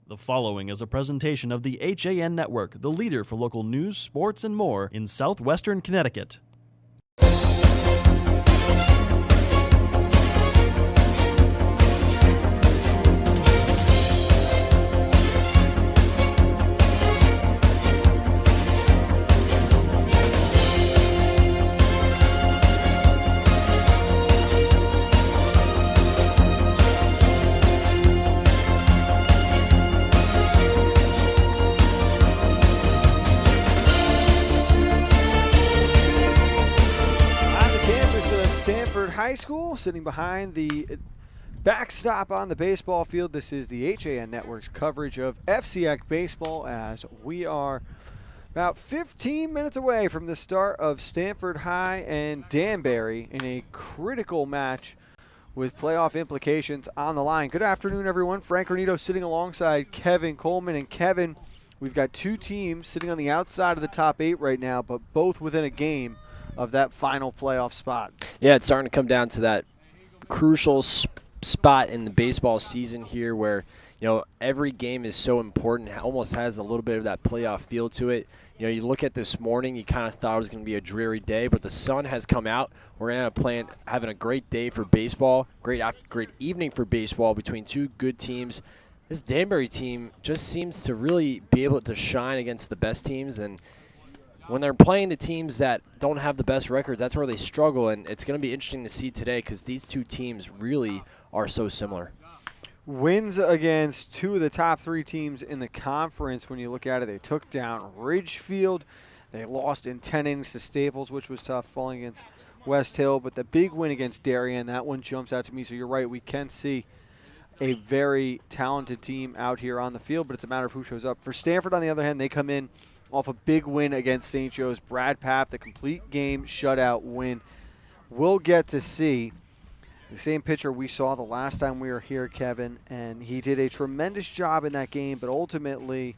The following is a presentation of the HAN Network, the leader for local news, sports, and more in southwestern Connecticut. High School, sitting behind the backstop on the baseball field. This is the HAN Network's coverage of FCIAC baseball as we are about 15 minutes away from the start of Stamford High and Danbury in a critical match with playoff implications on the line. Good afternoon, everyone. Frank Renito sitting alongside Kevin Coleman. And Kevin, we've got two teams sitting on the outside of the top 8 right now, but both within a game of that final playoff spot. Yeah, it's starting to come down to that crucial spot in the baseball season here where, every game is so important. It almost has a little bit of that playoff feel to it. You look at this morning, you kind of thought it was going to be a dreary day, but the sun has come out. We're going to end up having a great day for baseball, great evening for baseball between two good teams. This Danbury team just seems to really be able to shine against the best teams, and when they're playing the teams that don't have the best records, that's where they struggle, and it's going to be interesting to see today because these two teams really are so similar. Wins against two of the top 3 teams in the conference. When you look at it, they took down Ridgefield. They lost in 10 innings to Staples, which was tough, falling against West Hill. But the big win against Darien, that one jumps out to me. So you're right, we can see a very talented team out here on the field, but it's a matter of who shows up. For Stamford, on the other hand, they come in off a big win against St. Joe's. Brad Papp, the complete game shutout win. We'll get to see the same pitcher we saw the last time we were here, Kevin, and he did a tremendous job in that game, but ultimately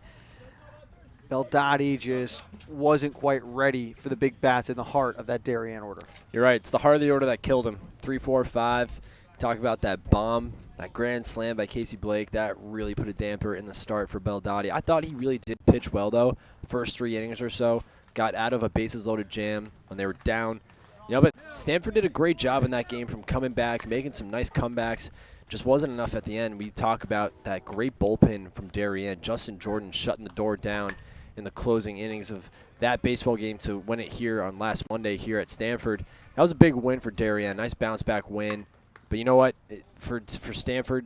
Beldotti just wasn't quite ready for the big bats in the heart of that Darien order. You're right. It's the heart of the order that killed him. 3, 4, 5. Talk about that bomb. That grand slam by Casey Blake, that really put a damper in the start for Beldotti. I thought he really did pitch well, though. First 3 innings or so, got out of a bases-loaded jam when they were down. But Stamford did a great job in that game from coming back, making some nice comebacks. Just wasn't enough at the end. We talk about that great bullpen from Darien. Justin Jordan shutting the door down in the closing innings of that baseball game to win it here on last Monday here at Stamford. That was a big win for Darien. Nice bounce-back win. But you know what? For Stamford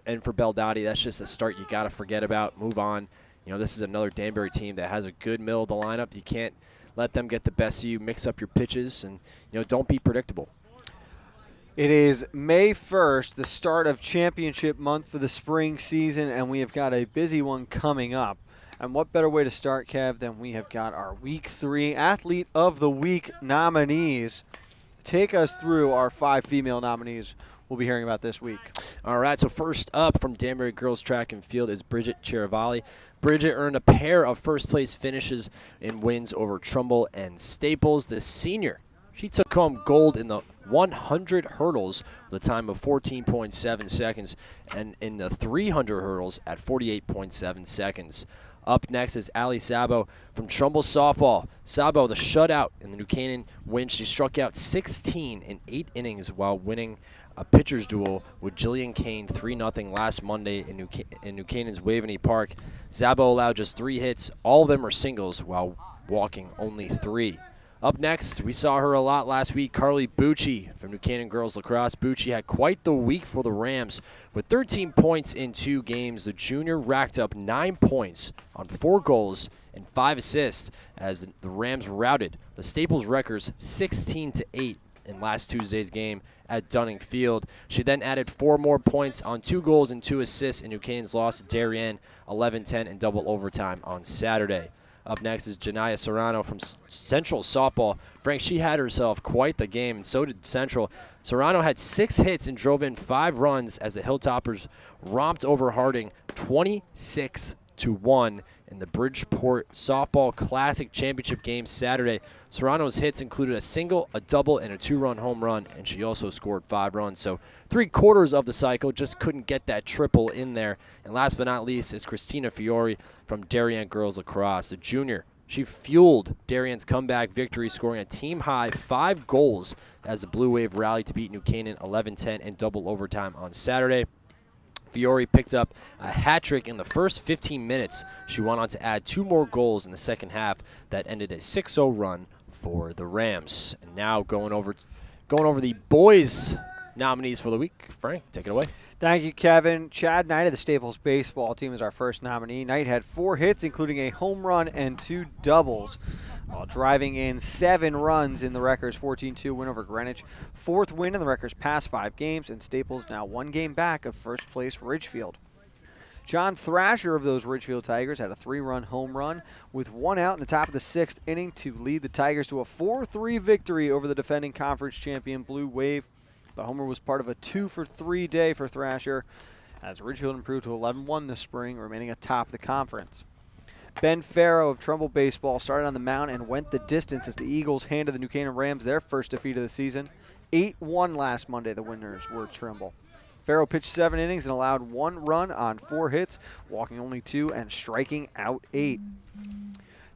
and for Beldotti, that's just a start you got to forget about. Move on. This is another Danbury team that has a good middle of the lineup. You can't let them get the best of you. Mix up your pitches and, don't be predictable. It is May 1st, the start of championship month for the spring season, and we have got a busy one coming up. And what better way to start, Kev, than we have got our Week 3 Athlete of the Week nominees. Take us through our 5 female nominees we'll be hearing about this week. All right, so first up from Danbury Girls Track and Field is Bridget Chiravalli. Bridget earned a pair of first-place finishes in wins over Trumbull and Staples. The senior, she took home gold in the 100 hurdles with a time of 14.7 seconds and in the 300 hurdles at 48.7 seconds. Up next is Ali Sabo from Trumbull Softball. Sabo, the shutout in the New Canaan win. She struck out 16 in 8 innings while winning a pitcher's duel with Jillian Kane 3-0 last Monday in New Canaan's Waveney Park. Sabo allowed just 3 hits. All of them are singles while walking only 3. Up next, we saw her a lot last week, Carly Bucci from New Canaan Girls Lacrosse. Bucci had quite the week for the Rams. With 13 points in 2 games, the junior racked up 9 points on 4 goals and 5 assists as the Rams routed the Staples Wreckers 16-8 in last Tuesday's game at Dunning Field. She then added 4 more points on 2 goals and 2 assists in New Canaan's loss to Darien 11-10 in double overtime on Saturday. Up next is Janaya Serrano from Central Softball. Frank, she had herself quite the game, and so did Central. Serrano had 6 hits and drove in 5 runs as the Hilltoppers romped over Harding 26 4-1 in the Bridgeport Softball Classic Championship game Saturday. Serrano's hits included a single, a double, and a 2-run home run, and she also scored 5 runs. So 3/4 of the cycle, just couldn't get that triple in there. And last but not least is Christina Fiore from Darien Girls Lacrosse, a junior. She fueled Darien's comeback victory, scoring a team-high 5 goals as the Blue Wave rallied to beat New Canaan 11-10 in double overtime on Saturday. Fiore picked up a hat trick in the first 15 minutes. She went on to add 2 more goals in the second half that ended a 6-0 run for the Rams. And now going over the boys' nominees for the week. Frank, take it away. Thank you, Kevin. Chad Knight of the Staples baseball team is our first nominee. Knight had 4 hits, including a home run and 2 doubles, while driving in 7 runs in the Wreckers' 14-2 win over Greenwich. 4th win in the Wreckers' past 5 games, and Staples now 1 game back of first place Ridgefield. John Thrasher of those Ridgefield Tigers had a 3-run home run with 1 out in the top of the 6th inning to lead the Tigers to a 4-3 victory over the defending conference champion Blue Wave. The homer was part of a 2-for-3 day for Thrasher, as Ridgefield improved to 11-1 this spring, remaining atop the conference. Ben Farrow of Trumbull Baseball started on the mound and went the distance as the Eagles handed the New Canaan Rams their first defeat of the season. 8-1 last Monday, the winners were Trimble. Farrow pitched 7 innings and allowed 1 run on 4 hits, walking only 2 and striking out 8.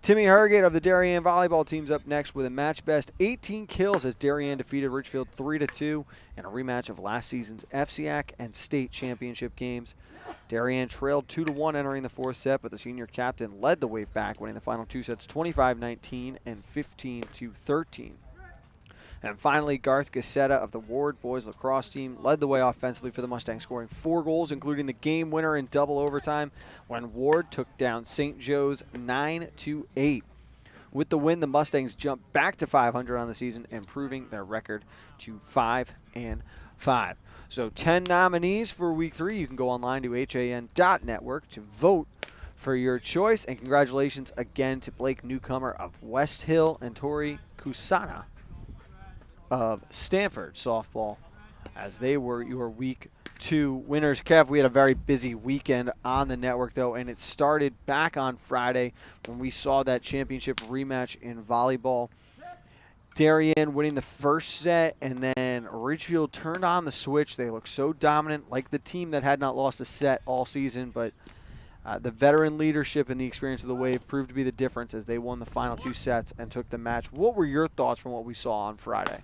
Timmy Hergate of the Darien volleyball team's up next with a match-best 18 kills as Darien defeated Ridgefield 3-2 in a rematch of last season's FCIAC and state championship games. Darien trailed 2-1 entering the 4th set, but the senior captain led the way back, winning the final 2 sets 25-19 and 15-13. And finally, Garth Gassetta of the Ward boys lacrosse team led the way offensively for the Mustangs, scoring 4 goals, including the game winner in double overtime when Ward took down St. Joe's 9-8. With the win, the Mustangs jumped back to 500 on the season, improving their record to 5-5. So 10 nominees for Week 3. You can go online to han.network to vote for your choice. And congratulations again to Blake Newcomer of West Hill and Tori Kusana of Stanford softball, as they were your Week 2 winners. Kev, we had a very busy weekend on the network, though, and it started back on Friday when we saw that championship rematch in volleyball. Darien winning the first set, and then Ridgefield turned on the switch. They looked so dominant, like the team that had not lost a set all season, but the veteran leadership and the experience of the Wave proved to be the difference as they won the final 2 sets and took the match. What were your thoughts from what we saw on Friday?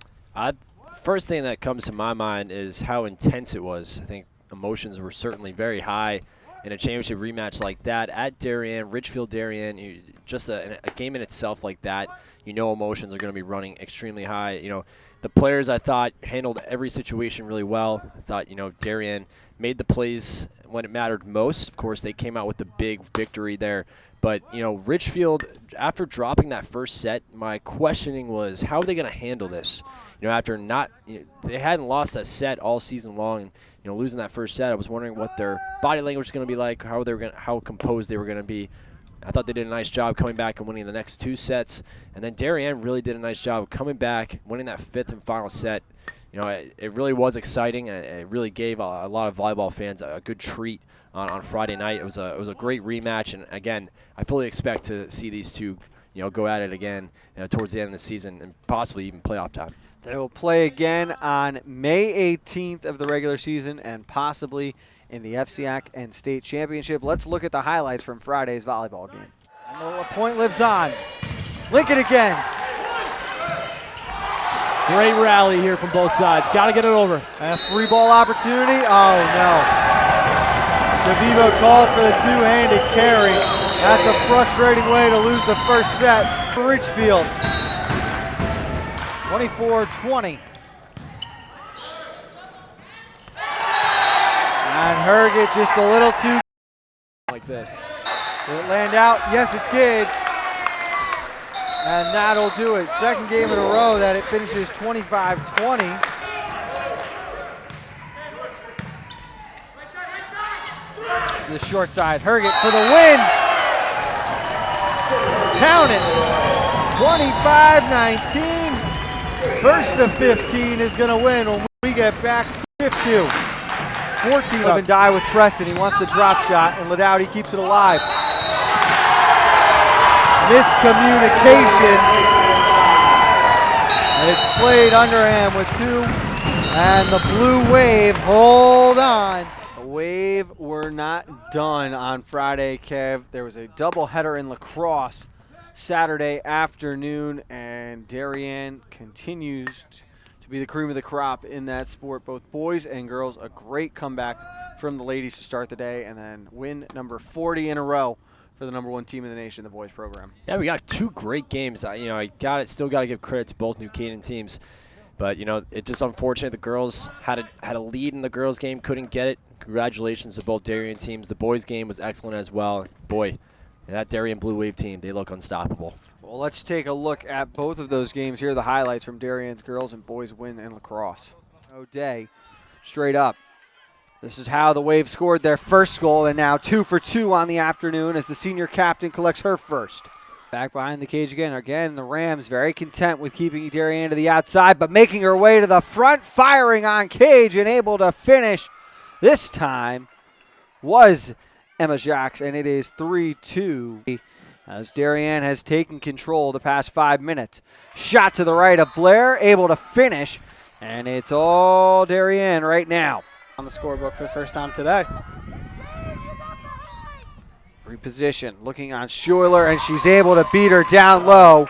First thing that comes to my mind is how intense it was. I think emotions were certainly very high in a championship rematch like that at Darien, Ridgefield Darien. Just a game in itself like that, emotions are going to be running extremely high. The players, I thought, handled every situation really well. I thought, Darien made the plays when it mattered most. Of course, they came out with the big victory there. But, Ridgefield, after dropping that first set, my questioning was, how are they going to handle this? After they hadn't lost that set all season long, and, losing that first set, I was wondering what their body language was going to be like, how composed they were going to be. I thought they did a nice job coming back and winning the next 2 sets. And then Darien really did a nice job of coming back, winning that 5th and final set. It really was exciting, and it really gave a lot of volleyball fans a good treat on Friday night. It was a great rematch, and again, I fully expect to see these two, go at it again towards the end of the season and possibly even playoff time. They will play again on May 18th of the regular season and possibly in the FCIAC and state championship. Let's look at the highlights from Friday's volleyball game. And the point lives on. Lincoln again. Great rally here from both sides. Got to get it over. And a free ball opportunity. Oh, no. DeVivo called for the 2-handed carry. That's a frustrating way to lose the first set for Ridgefield. 24-20. And Herget just a little too like this. Did it land out? Yes, it did. And that'll do it. Second game in a row that it finishes 25-20. To the short side. Herget for the win. Count it. 25-19. First of 15 is going to win when we get back 5-2. 14 up and die with Preston. He wants the drop shot, and Ladowdy keeps it alive. miscommunication. It's played underhand with 2, and the Blue Wave, hold on. The Wave were not done on Friday, Kev. There was a doubleheader in lacrosse Saturday afternoon, and Darien continues to be the cream of the crop in that sport, both boys and girls. A great comeback from the ladies to start the day, and then win number 40 in a row for the number 1 team in the nation, the boys program. Yeah, we got 2 great games. Still got to give credit to both New Canaan teams, but it's just unfortunate the girls had a lead in the girls game, couldn't get it. Congratulations to both Darien teams. The boys game was excellent as well. Boy, that Darien Blue Wave team, they look unstoppable. Well, let's take a look at both of those games. Here are the highlights from Darien's girls and boys win in lacrosse. O'Day, straight up. This is how the Wave scored their first goal, and now 2 for 2 on the afternoon as the senior captain collects her first. Back behind the cage again. Again, the Rams very content with keeping Darien to the outside, but making her way to the front, firing on cage and able to finish. This time was Emma Jacques, and it is 3-2 as Darien has taken control the past 5 minutes. Shot to the right of Blair, able to finish, and it's all Darien right now. On the scorebook for the first time today. Reposition, looking on Schuler, and she's able to beat her down low.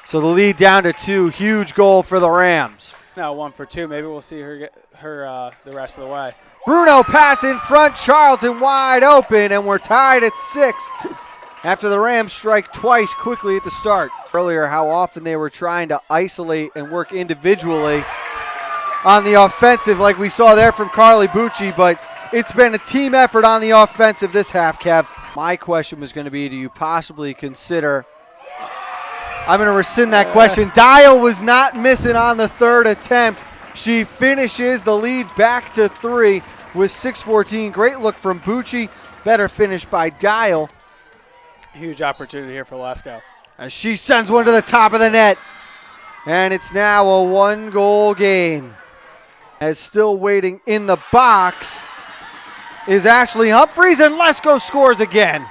So the lead down to 2. Huge goal for the Rams. Now 1 for 2. Maybe we'll see her get her the rest of the way. Bruno pass in front, Charlton wide open, and we're tied at 6 after the Rams strike twice quickly at the start. Earlier, how often they were trying to isolate and work individually on the offensive like we saw there from Carly Bucci, but it's been a team effort on the offensive this half, Kev. My question was going to be, do you possibly consider, I'm going to rescind that question. Dial was not missing on the 3rd attempt. She finishes the lead back to 3 with 6:14. Great look from Bucci. Better finish by Dial. Huge opportunity here for Lesko. As she sends one to the top of the net. And it's now a 1-goal game. As still waiting in the box is Ashley Humphreys, and Lesko scores again.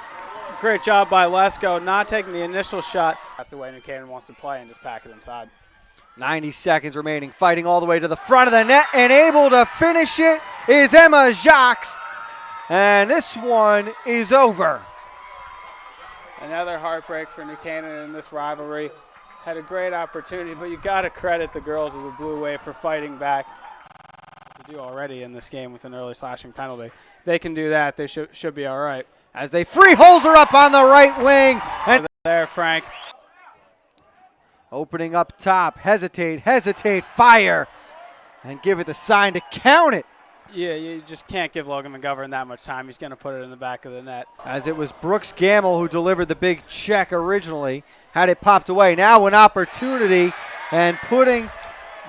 Great job by Lesko, not taking the initial shot. That's the way New Canaan wants to play, and just pack it inside. 90 seconds remaining, fighting all the way to the front of the net, and able to finish it is Emma Jacques. And this one is over. Another heartbreak for New Canaan in this rivalry. Had a great opportunity, but you got to credit the girls of the Blue Wave for fighting back. To do already in this game with an early slashing penalty. If they can do that, they should be all right. As they free holes her up on the right wing. And there, Frank. Opening up top, hesitate, fire, and give it the sign to count it. Yeah, you just can't give Logan McGovern that much time. He's going to put it in the back of the net. As it was Brooks Gamble who delivered the big check originally, had it popped away. Now an opportunity, and putting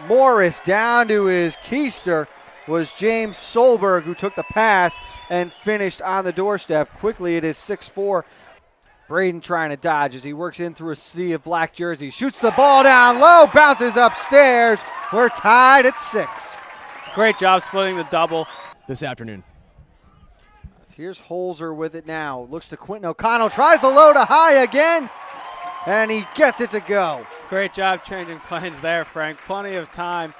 Morris down to his keister was James Solberg, who took the pass and finished on the doorstep. Quickly, it is 6-4. Braden trying to dodge as he works in through a sea of black jerseys. Shoots the ball down low, bounces upstairs. We're tied at 6. Great job splitting the double this afternoon. Here's Holzer with it now. Looks to Quentin O'Connell, tries the low to high again, and he gets it to go. Great job changing planes there, Frank. Plenty of time.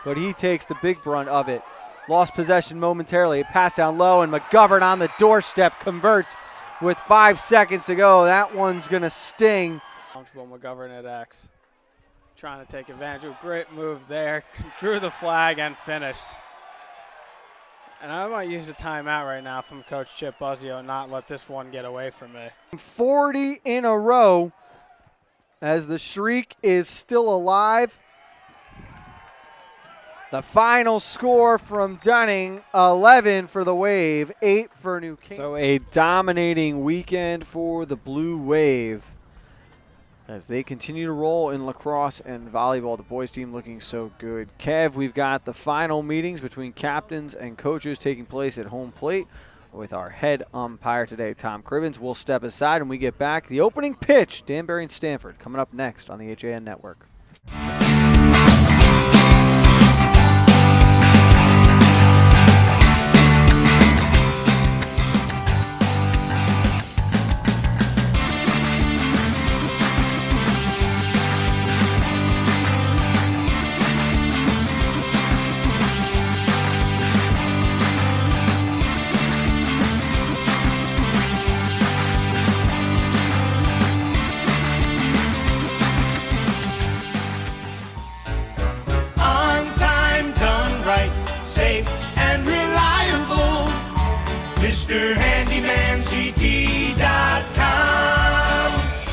But he takes the big brunt of it. Lost possession momentarily. It passed down low, and McGovern on the doorstep converts with 5 seconds to go. That one's going to sting. Comfortable McGovern at X. Trying to take advantage of a great move there. Drew the flag and finished. And I might use a timeout right now from Coach Chip Buzzio and not let this one get away from me. 40 in a row as the streak is still alive. The final score from Dunning, 11 for the Wave, 8 for New Canaan. So a dominating weekend for the Blue Wave as they continue to roll in lacrosse and volleyball. The boys team looking so good. Kev, we've got the final meetings between captains and coaches taking place at home plate with our head umpire today, Tom Cribbins. We'll step aside when we get back. The opening pitch, Danbury and Stamford, coming up next on the HAN Network.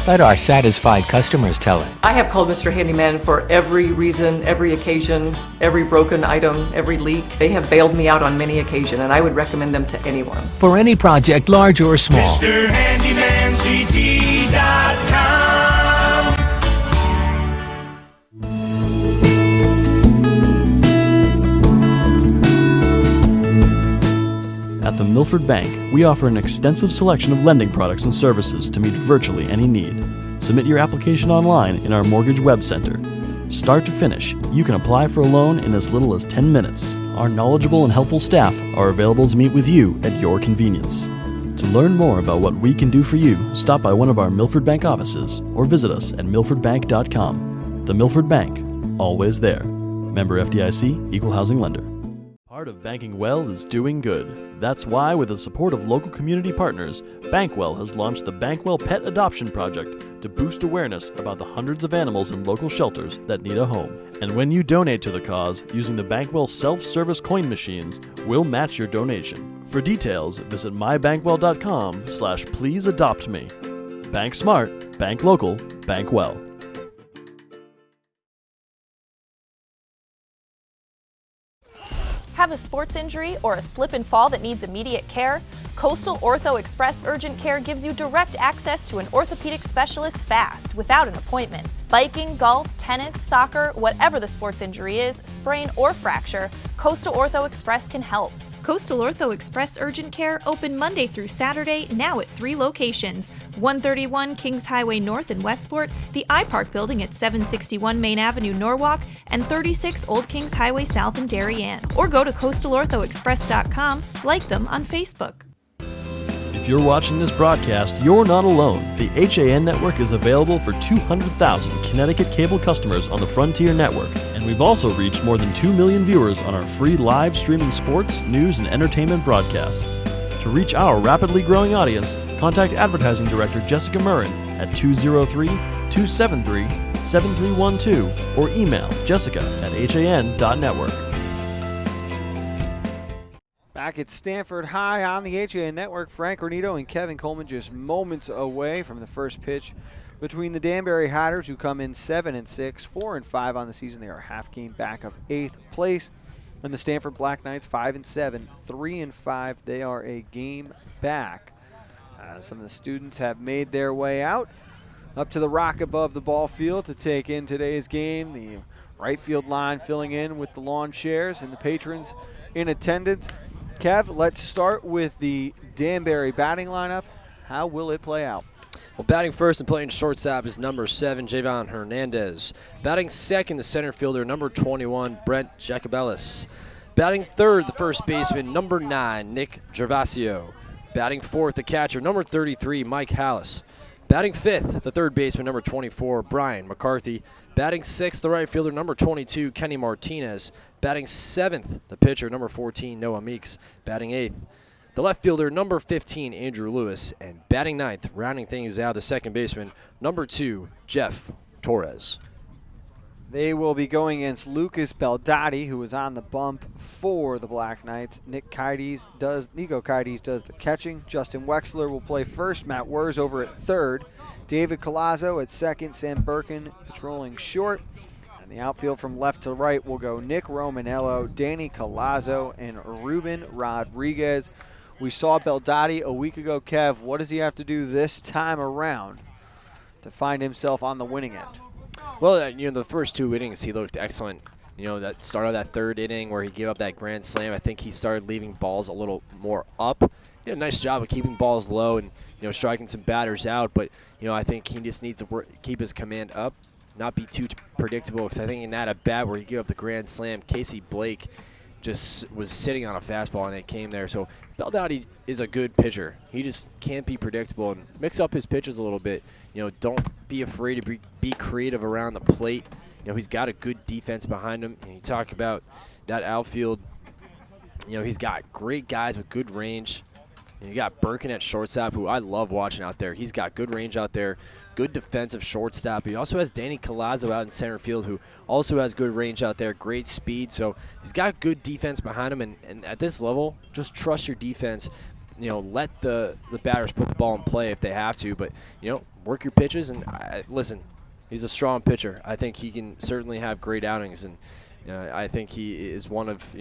Let our satisfied customers tell it. I have called Mr. Handyman for every reason, every occasion, every broken item, every leak. They have bailed me out on many occasions, and I would recommend them to anyone. For any project, large or small. At the Milford Bank, we offer an extensive selection of lending products and services to meet virtually any need. Submit your application online in our Mortgage Web Center. Start to finish, you can apply for a loan in as little as 10 minutes. Our knowledgeable and helpful staff are available to meet with you at your convenience. To learn more about what we can do for you, stop by one of our Milford Bank offices or visit us at milfordbank.com. The Milford Bank, always there. Member FDIC, Equal Housing Lender. Part of banking well is doing good. That's why, with the support of local community partners, Bankwell has launched the Bankwell Pet Adoption Project to boost awareness about the hundreds of animals in local shelters that need a home. And when you donate to the cause using the Bankwell self-service coin machines, we'll match your donation. For details, visit mybankwell.com/pleaseadoptme. Bank smart, bank local, bank well. Have a sports injury or a slip and fall that needs immediate care? Coastal Ortho Express Urgent Care gives you direct access to an orthopedic specialist fast, without an appointment. Biking, golf, tennis, soccer, whatever the sports injury is, sprain or fracture, Coastal Ortho Express can help. Coastal Ortho Express Urgent Care open Monday through Saturday, now at 3 locations: 131 Kings Highway North in Westport, the iPark building at 761 Main Avenue, Norwalk, and 36 Old Kings Highway South in Darien. Or go to coastalorthoexpress.com, like them on Facebook. If you're watching this broadcast, you're not alone. The HAN network is available for 200,000 Connecticut cable customers on the Frontier Network, and we've also reached more than 2 million viewers on our free live streaming sports, news, and entertainment broadcasts. To reach our rapidly growing audience, contact Advertising Director Jessica Murrin at 203-273-7312 or email jessica@han.network. Back at Stamford High on the HAN Network, Frank Renito and Kevin Coleman just moments away from the first pitch between the Danbury Hatters, who come in 7-6, 4-5 on the season. They are a half game back of 8th place. And the Stamford Black Knights 5-7, 3-5. They are a game back. Some of the students have made their way out up to the rock above the ball field to take in today's game. The right field line filling in with the lawn chairs and the patrons in attendance. Kev, let's start with the Danbury batting lineup. How will it play out? Well, batting first and playing shortstop is number 7, Javon Hernandez. Batting second, the center fielder, number 21, Brent Jacobellis. Batting third, the first baseman, number 9, Nick Gervasio. Batting fourth, the catcher, number 33, Mike Hallis. Batting fifth, the third baseman, number 24, Brian McCarthy. Batting sixth, the right fielder, number 22, Kenny Martinez. Batting seventh, the pitcher, number 14, Noah Meeks. Batting eighth, the left fielder, number 15, Andrew Lewis. And batting ninth, rounding things out, the second baseman, number 2, Jeff Torres. They will be going against Lucas Beldotti, who is on the bump for the Black Knights. Nico Kides does the catching. Justin Wexler will play first. Matt Wurz over at third. David Colazzo at second. Sam Birkin patrolling short. And the outfield from left to right will go Nick Romanello, Danny Colazzo, and Ruben Rodriguez. We saw Beldotti a week ago. Kev, what does he have to do this time around to find himself on the winning end? Well, the first 2 innings he looked excellent. That start of that third inning where he gave up that grand slam, I think he started leaving balls a little more up. He did a nice job of keeping balls low and, striking some batters out. But, I think he just needs to keep his command up, not be too predictable. Because I think in that at-bat where he gave up the grand slam, Casey Blake just was sitting on a fastball and it came there. So Beldotti is a good pitcher. He just can't be predictable and mix up his pitches a little bit. Don't be afraid to be creative around the plate. He's got a good defense behind him. And you talk about that outfield. He's got great guys with good range. And you got Birkin at shortstop, who I love watching out there. He's got good range out there, good defensive shortstop. He also has Danny Colazzo out in center field, who also has good range out there, great speed. So he's got good defense behind him. And at this level, just trust your defense. let the batters put the ball in play if they have to, but work your pitches and listen. He's a strong pitcher. I think he can certainly have great outings, and I think he is one of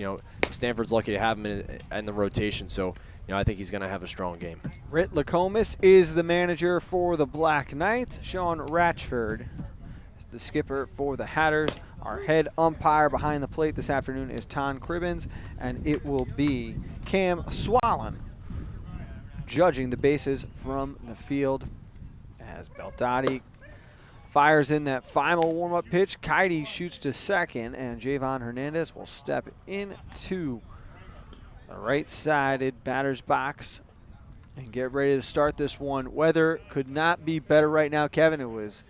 Stanford's lucky to have him in the rotation. So I think he's going to have a strong game. Rit Lacomis is the manager for the Black Knights. Sean Ratchford is the skipper for the Hatters. Our head umpire behind the plate this afternoon is Ton Cribbins, and it will be Cam Swallen judging the bases from the field as Beldotti fires in that final warm-up pitch. Kitey shoots to second, and Javon Hernandez will step into the right-sided batter's box and get ready to start this one. Weather could not be better right now, Kevin. It was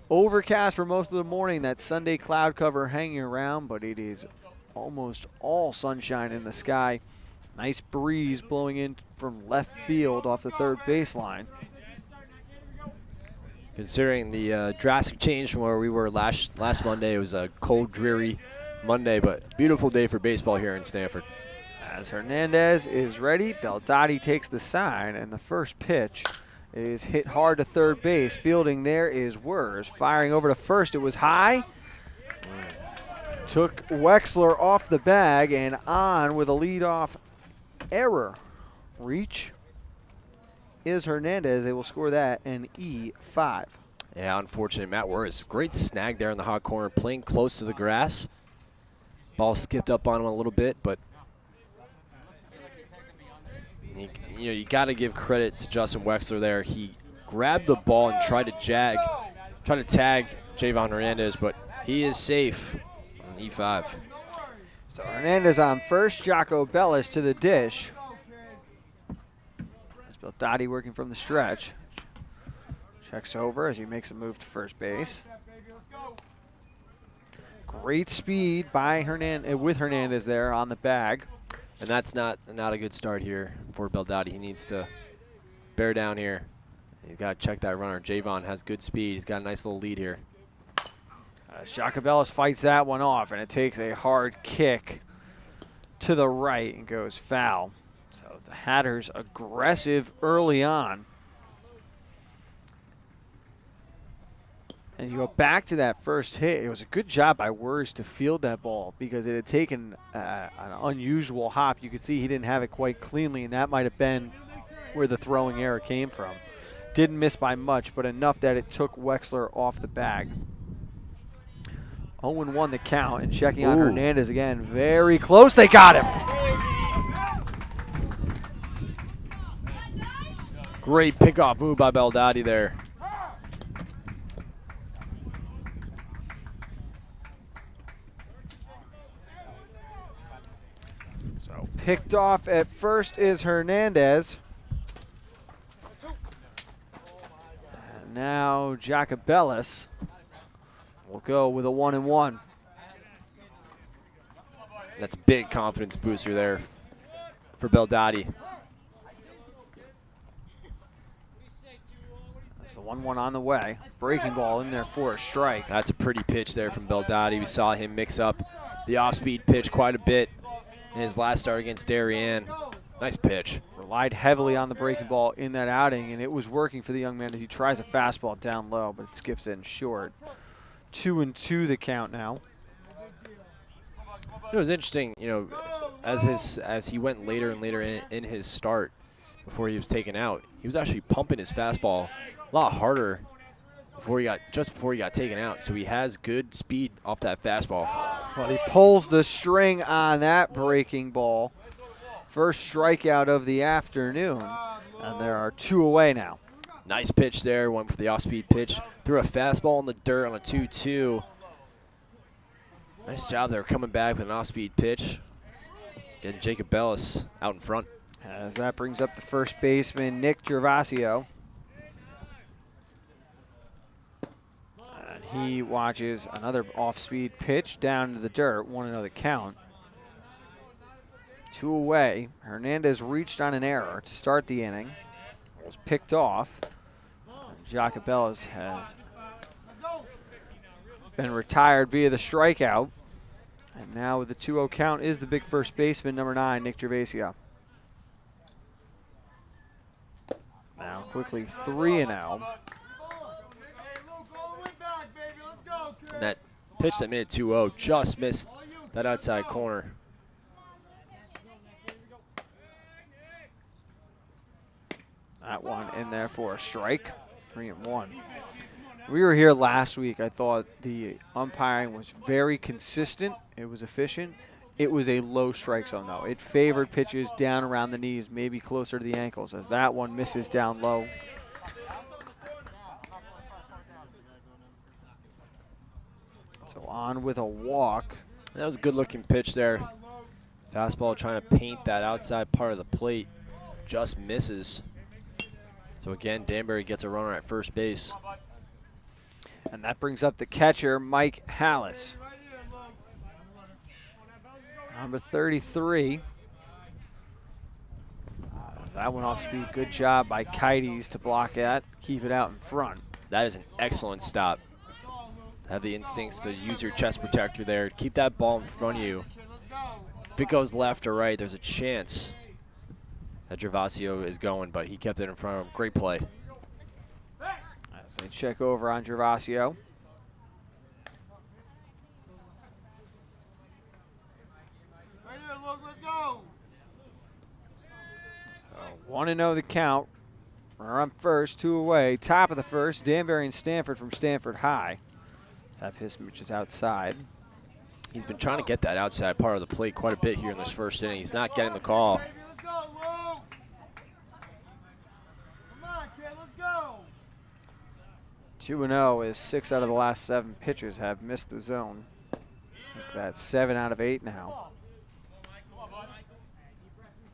overcast for most of the morning, that Sunday cloud cover hanging around, but it is almost all sunshine in the sky. Nice breeze blowing in from left field off the third baseline. Considering the drastic change from where we were last Monday, it was a cold, dreary Monday, but beautiful day for baseball here in Stanford. As Hernandez is ready, Beldotti takes the sign, and the first pitch is hit hard to third base. Fielding there is Wers. Firing over to first. It was high. Took Wexler off the bag and on with a leadoff error. Reach is Hernandez. They will score that an E5. Yeah, unfortunate. Matt Wers, great snag there in the hot corner, playing close to the grass. Ball skipped up on him a little bit, but you got to give credit to Justin Wexler there. He grabbed the ball and tried to tag Javon Hernandez, but he is safe on E5. So Hernandez on first, Jocko Bellis to the dish. Beldotti working from the stretch. Checks over as he makes a move to first base. Great speed by Hernandez there on the bag. And that's not a good start here for Beldotti. He needs to bear down here. He's got to check that runner. Javon has good speed. He's got a nice little lead here. Jacobellis fights that one off, and it takes a hard kick to the right and goes foul. So the Hatters aggressive early on. And you go back to that first hit. It was a good job by Wers to field that ball because it had taken an unusual hop. You could see he didn't have it quite cleanly, and that might have been where the throwing error came from. Didn't miss by much, but enough that it took Wexler off the bag. 0-1 the count, and checking on Hernandez again. Very close. They got him. Great pickoff move by Beldotti there. So picked off at first is Hernandez. And now Jacobellis will go with a 1-1. That's a big confidence booster there for Beldotti. That's the 1-1 on the way. Breaking ball in there for a strike. That's a pretty pitch there from Beldotti. We saw him mix up the off-speed pitch quite a bit in his last start against Darien. Nice pitch. Relied heavily on the breaking ball in that outing, and it was working for the young man as he tries a fastball down low, but it skips in short. 2-2 the count now. It was interesting, as he went later and later in his start before he was taken out, he was actually pumping his fastball a lot harder before he got taken out. So he has good speed off that fastball. Well, he pulls the string on that breaking ball. First strikeout of the afternoon, and there are 2 away now. Nice pitch there, went for the off-speed pitch. Threw a fastball in the dirt on a 2-2. Nice job there coming back with an off-speed pitch. Getting Jacob Bellis out in front. As that brings up the first baseman, Nick Gervasio. And he watches another off-speed pitch down to the dirt, 1-0 the count. 2 away. Hernandez reached on an error to start the inning. Was picked off. Jacobellis has been retired via the strikeout. And now with the 2-0 count is the big first baseman, number 9, Nick Gervasio. quickly 3-0. And that pitch that made it 2-0 just missed that outside corner. That one in there for a strike, 3-1. We were here last week. I thought the umpiring was very consistent. It was efficient. It was a low strike zone, though. It favored pitches down around the knees, maybe closer to the ankles, as that one misses down low. So on with a walk. That was a good-looking pitch there. Fastball trying to paint that outside part of the plate. Just misses. So again, Danbury gets a runner at first base. And that brings up the catcher, Mike Hallis. Number 33. That went off speed. Good job by Kites to block that, keep it out in front. That is an excellent stop. Have the instincts to use your chest protector there. Keep that ball in front of you. If it goes left or right, there's a chance that Gervasio is going, but he kept it in front of him. Great play. As they check over on Gervasio. Right here, look, let's go. 1-0 the count. Runner up first, 2 away. Top of the first, Danbury and Stamford from Stamford High. That pitch is outside. He's been trying to get that outside part of the plate quite a bit here in this first inning. He's not getting the call. Come on, kid, let's go. 2-0 is 6 out of the last 7 pitchers have missed the zone. I think that's 7 out of 8 now.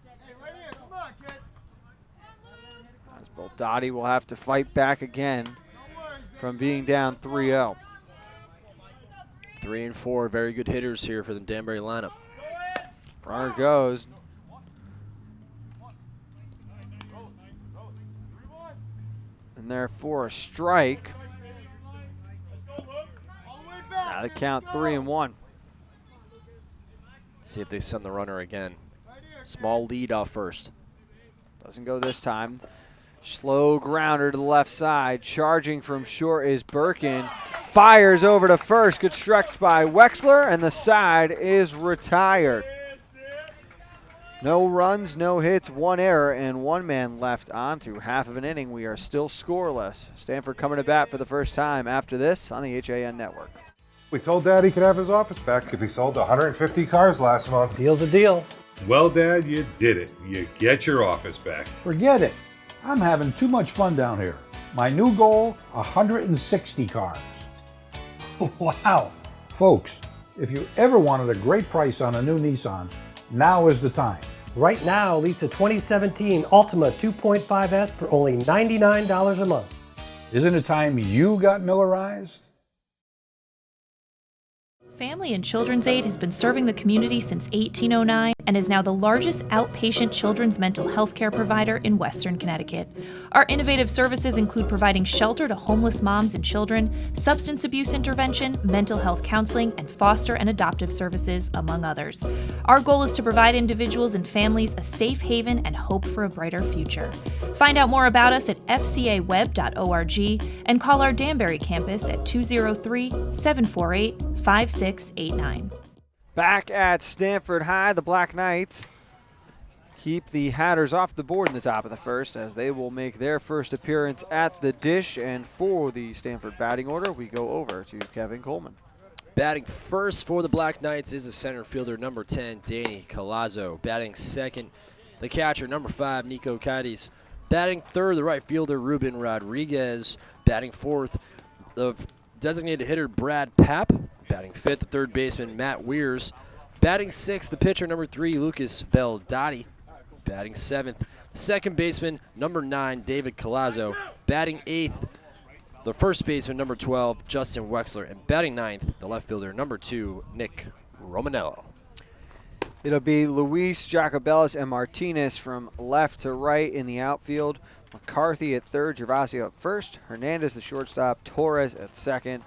Hey, right here, come on, kid. As Baldati will have to fight back again from being down 3-0. 3 and 4, very good hitters here for the Danbury lineup. Runner goes. And there for a strike. Now the count 3-1. See if they send the runner again. Small lead off first. Doesn't go this time. Slow grounder to the left side. Charging from short is Birkin. Fires over to first. Good stretch by Wexler, and the side is retired. No runs, no hits, 1 error, and 1 man left on to half of an inning. We are still scoreless. Stanford coming to bat for the first time after this on the HAN Network. We told Dad he could have his office back if he sold 150 cars last month. Deal's a deal. Well, Dad, you did it. You get your office back. Forget it. I'm having too much fun down here. My new goal, 160 cars. Wow. Folks, if you ever wanted a great price on a new Nissan, now is the time. Right now, lease a 2017 Altima 2.5S for only $99 a month. Isn't it time you got Millerized? Family and Children's Aid has been serving the community since 1809 and is now the largest outpatient children's mental health care provider in Western Connecticut. Our innovative services include providing shelter to homeless moms and children, substance abuse intervention, mental health counseling, and foster and adoptive services, among others. Our goal is to provide individuals and families a safe haven and hope for a brighter future. Find out more about us at fcaweb.org and call our Danbury campus at 203-748-5689. Back at Stamford High, the Black Knights keep the Hatters off the board in the top of the first as they will make their first appearance at the dish. And for the Stamford batting order, we go over to Kevin Coleman. Batting first for the Black Knights is the center fielder, number 10, Danny Colazzo. Batting second, the catcher, number 5, Nico Kites. Batting third, the right fielder, Ruben Rodriguez. Batting fourth, the designated hitter, Brad Papp. Batting fifth, the third baseman, Matt Weirs. Batting sixth, the pitcher, number 3, Lucas Baldati. Batting seventh, the second baseman, number 9, David Colazzo. Batting eighth, the first baseman, number 12, Justin Wexler. And batting ninth, the left fielder, number 2, Nick Romanello. It'll be Luis, Jacobellis, and Martinez from left to right in the outfield. McCarthy at third, Gervasio at first, Hernandez the shortstop, Torres at second.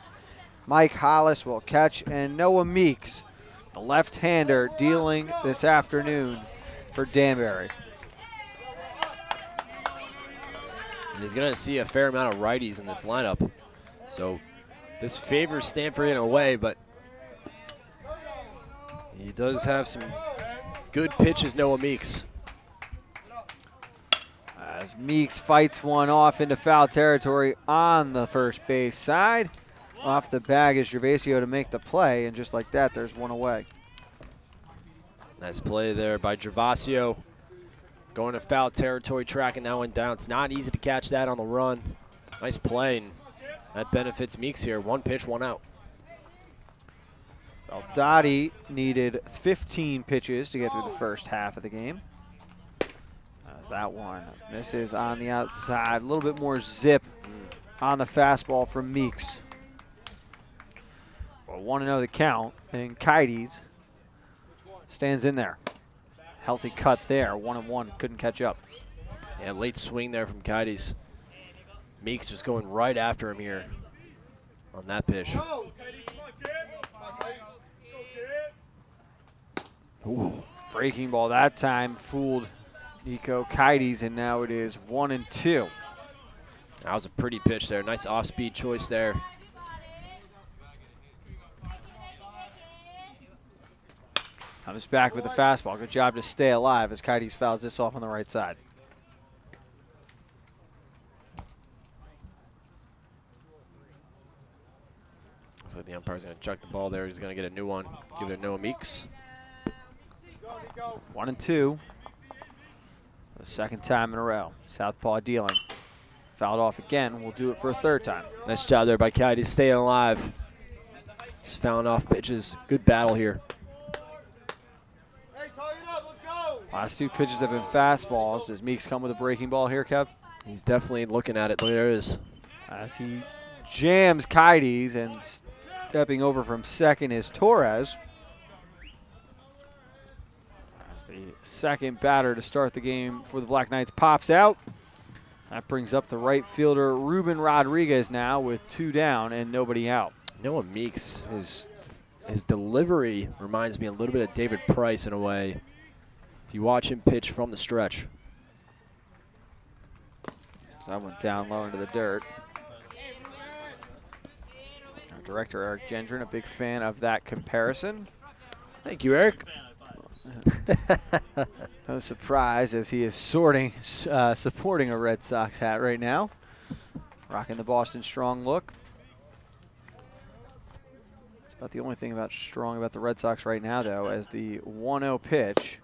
Mike Hollis will catch, and Noah Meeks, the left-hander, dealing this afternoon for Danbury. And he's going to see a fair amount of righties in this lineup. So this favors Stamford in a way, but he does have some good pitches, Noah Meeks. As Meeks fights one off into foul territory on the first base side. Off the bag is Gervasio to make the play, and just like that, there's one away. Nice play there by Gervasio. Going to foul territory, tracking that one down. It's not easy to catch that on the run. Nice play, and that benefits Meeks here. One pitch, one out. Dottie needed 15 pitches to get through the first half of the game. As that one misses on the outside. A little bit more zip on the fastball from Meeks. Well, 1-0 the count, and Kites stands in there. Healthy cut there, 1-1, couldn't catch up. Yeah, late swing there from Kites. Meeks just going right after him here on that pitch. Ooh. Breaking ball that time fooled Nico Kites, and now it is 1-2. That was a pretty pitch there. Nice off-speed choice there. Comes back with the fastball. Good job to stay alive as Kites fouls this off on the right side. Looks like the umpire's going to chuck the ball there. He's going to get a new one. Give it to Noah Meeks. 1-2. The second time in a row. Southpaw dealing. Fouled off again. We'll do it for a third time. Nice job there by Kites, staying alive. Just fouling off pitches. Good battle here. Last two pitches have been fastballs. Does Meeks come with a breaking ball here, Kev? He's definitely looking at it. There it is. As he jams Kites, and stepping over from second is Torres. As the second batter to start the game for the Black Knights pops out. That brings up the right fielder, Ruben Rodriguez, now with 2 down and nobody out. Noah Meeks, his delivery reminds me a little bit of David Price in a way. If you watch him pitch from the stretch. So that went down low into the dirt. Our director, Eric Gendron, a big fan of that comparison. Thank you, Eric. No surprise, as he is supporting a Red Sox hat right now. Rocking the Boston Strong look. That's about the only thing strong about the Red Sox right now, though, as the 1-0 pitch.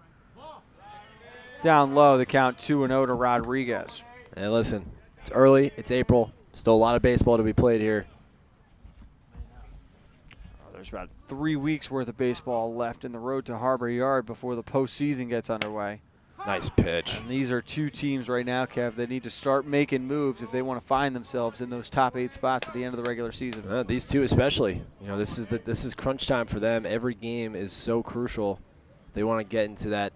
Down low, the count 2-0 to Rodriguez. And listen, it's early, it's April. Still a lot of baseball to be played here. There's about 3 weeks worth of baseball left in the road to Harbor Yard before the postseason gets underway. Nice pitch. And these are 2 teams right now, Kev, that need to start making moves if they want to find themselves in those top 8 spots at the end of the regular season. These two especially. You know, this is crunch time for them. Every game is so crucial. They want to get into that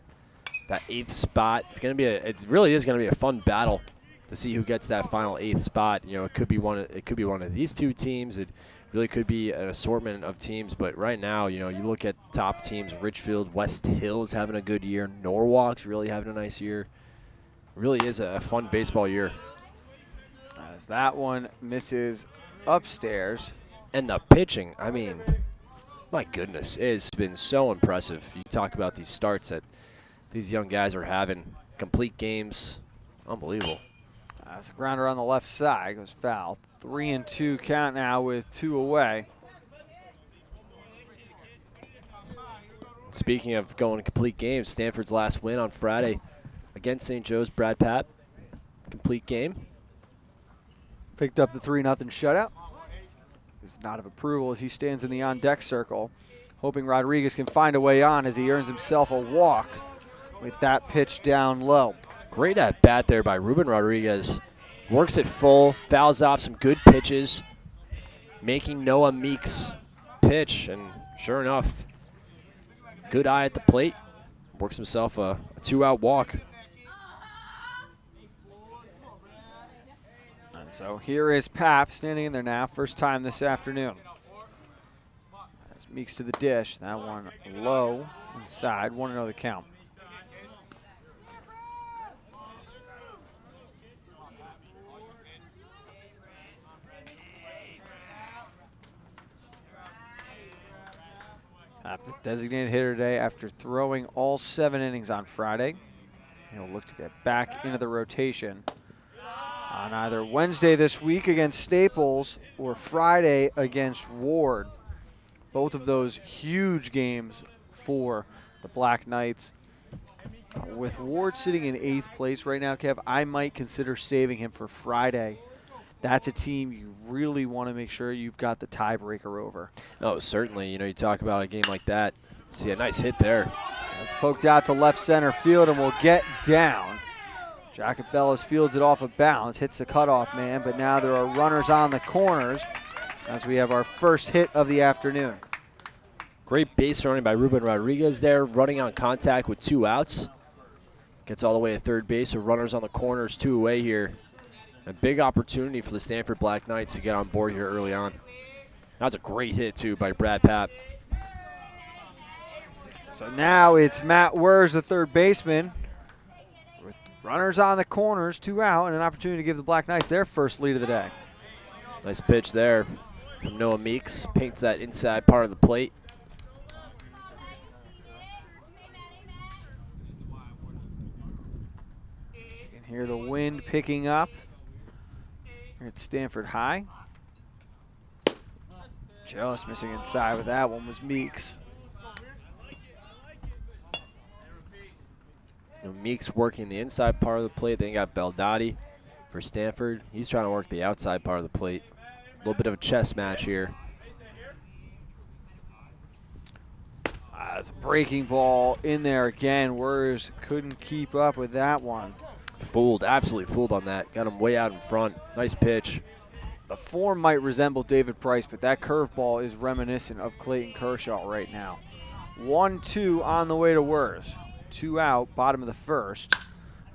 8th spot. It really is going to be a fun battle to see who gets that final 8th spot. You know, it could be one of these 2 teams. It really could be an assortment of teams. But right now, you know, you look at top teams: Richfield, West Hills having a good year, Norwalk's really having a nice year. It really is a fun baseball year. As that one misses upstairs. And the pitching, I mean, my goodness, it's been so impressive. You talk about these starts that these young guys are having, complete games, unbelievable. As a grounder on the left side goes foul. 3-2 count now with 2 away. Speaking of going to complete games, Stanford's last win on Friday against St. Joe's, Brad Papp. Complete game. Picked up the 3-0 shutout. There's a nod of approval as he stands in the on-deck circle, hoping Rodriguez can find a way on as he earns himself a walk with that pitch down low. Great at bat there by Ruben Rodriguez. Works it full, fouls off some good pitches, making Noah Meeks pitch, and sure enough, good eye at the plate. Works himself a 2-out walk. And so here is Papp standing in there now, first time this afternoon. As Meeks to the dish, that one low inside, 1-0 the count. The designated hitter today after throwing all 7 innings on Friday. He'll look to get back into the rotation on either Wednesday this week against Staples or Friday against Ward. Both of those huge games for the Black Knights. With Ward sitting in 8th place right now, Kev, I might consider saving him for Friday. That's a team you really want to make sure you've got the tiebreaker over. Oh, certainly. You know, you talk about a game like that. See a nice hit there. It's poked out to left center field and will get down. Jacobellis fields it off of bounds, hits the cutoff man, but now there are runners on the corners as we have our first hit of the afternoon. Great base running by Ruben Rodriguez there, running on contact with 2 outs. Gets all the way to third base, so runners on the corners, 2 away here. A big opportunity for the Stamford Black Knights to get on board here early on. That was a great hit, too, by Brad Papp. So now it's Matt Wurz, the third baseman, with runners on the corners, 2 out, and an opportunity to give the Black Knights their first lead of the day. Nice pitch there from Noah Meeks. Paints that inside part of the plate. You can hear the wind picking up here at Stamford High. Just missing inside with that one was Meeks. Meeks working the inside part of the plate. Then you got Beldotti for Stanford. He's trying to work the outside part of the plate. A little bit of a chess match here. It's a breaking ball in there again. Wurz couldn't keep up with that one. Fooled, absolutely fooled on that. Got him way out in front. Nice pitch. The form might resemble David Price, but that curveball is reminiscent of Clayton Kershaw right now. 1-2 on the way to Wurz. 2 out, bottom of the first,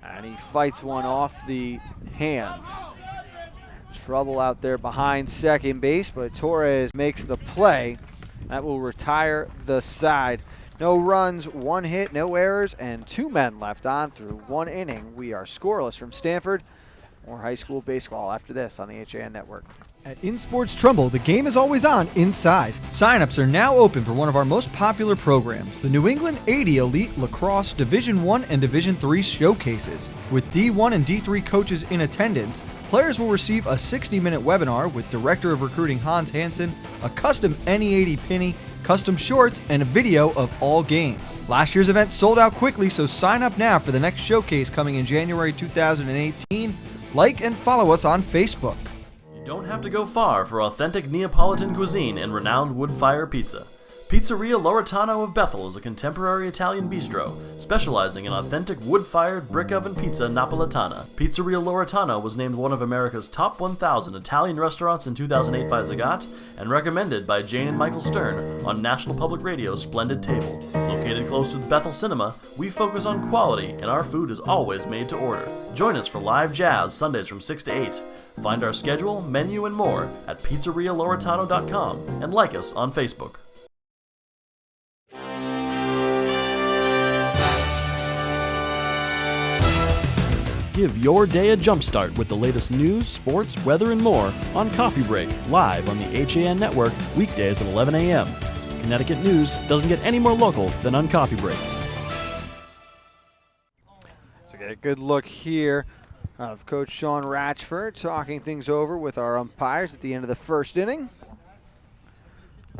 and he fights one off the hands. Trouble out there behind second base, but Torres makes the play. That will retire the side. No runs, 1 hit, no errors, and 2 men left on through 1 inning. We are scoreless from Stanford. More high school baseball after this on the HAN Network. At InSports Trumbull, the game is always on inside. Sign-ups are now open for one of our most popular programs, the New England 80 Elite Lacrosse Division I and Division III showcases. With D1 and D3 coaches in attendance, players will receive a 60-minute webinar with Director of Recruiting Hans Hansen, a custom NE80 penny, custom shorts, and a video of all games. Last year's event sold out quickly, so sign up now for the next showcase coming in January 2018. Like and follow us on Facebook. You don't have to go far for authentic Neapolitan cuisine and renowned wood-fire pizza. Pizzeria Loretano of Bethel is a contemporary Italian bistro, specializing in authentic wood-fired brick-oven pizza Napolitana. Pizzeria Loretano was named one of America's top 1,000 Italian restaurants in 2008 by Zagat, and recommended by Jane and Michael Stern on National Public Radio's Splendid Table. Located close to the Bethel Cinema, we focus on quality, and our food is always made to order. Join us for live jazz Sundays from 6 to 8. Find our schedule, menu, and more at pizzerialoretano.com, and like us on Facebook. Give your day a jumpstart with the latest news, sports, weather, and more on Coffee Break, live on the HAN Network, weekdays at 11 a.m. Connecticut news doesn't get any more local than on Coffee Break. So get a good look here of Coach Sean Ratchford talking things over with our umpires at the end of the first inning.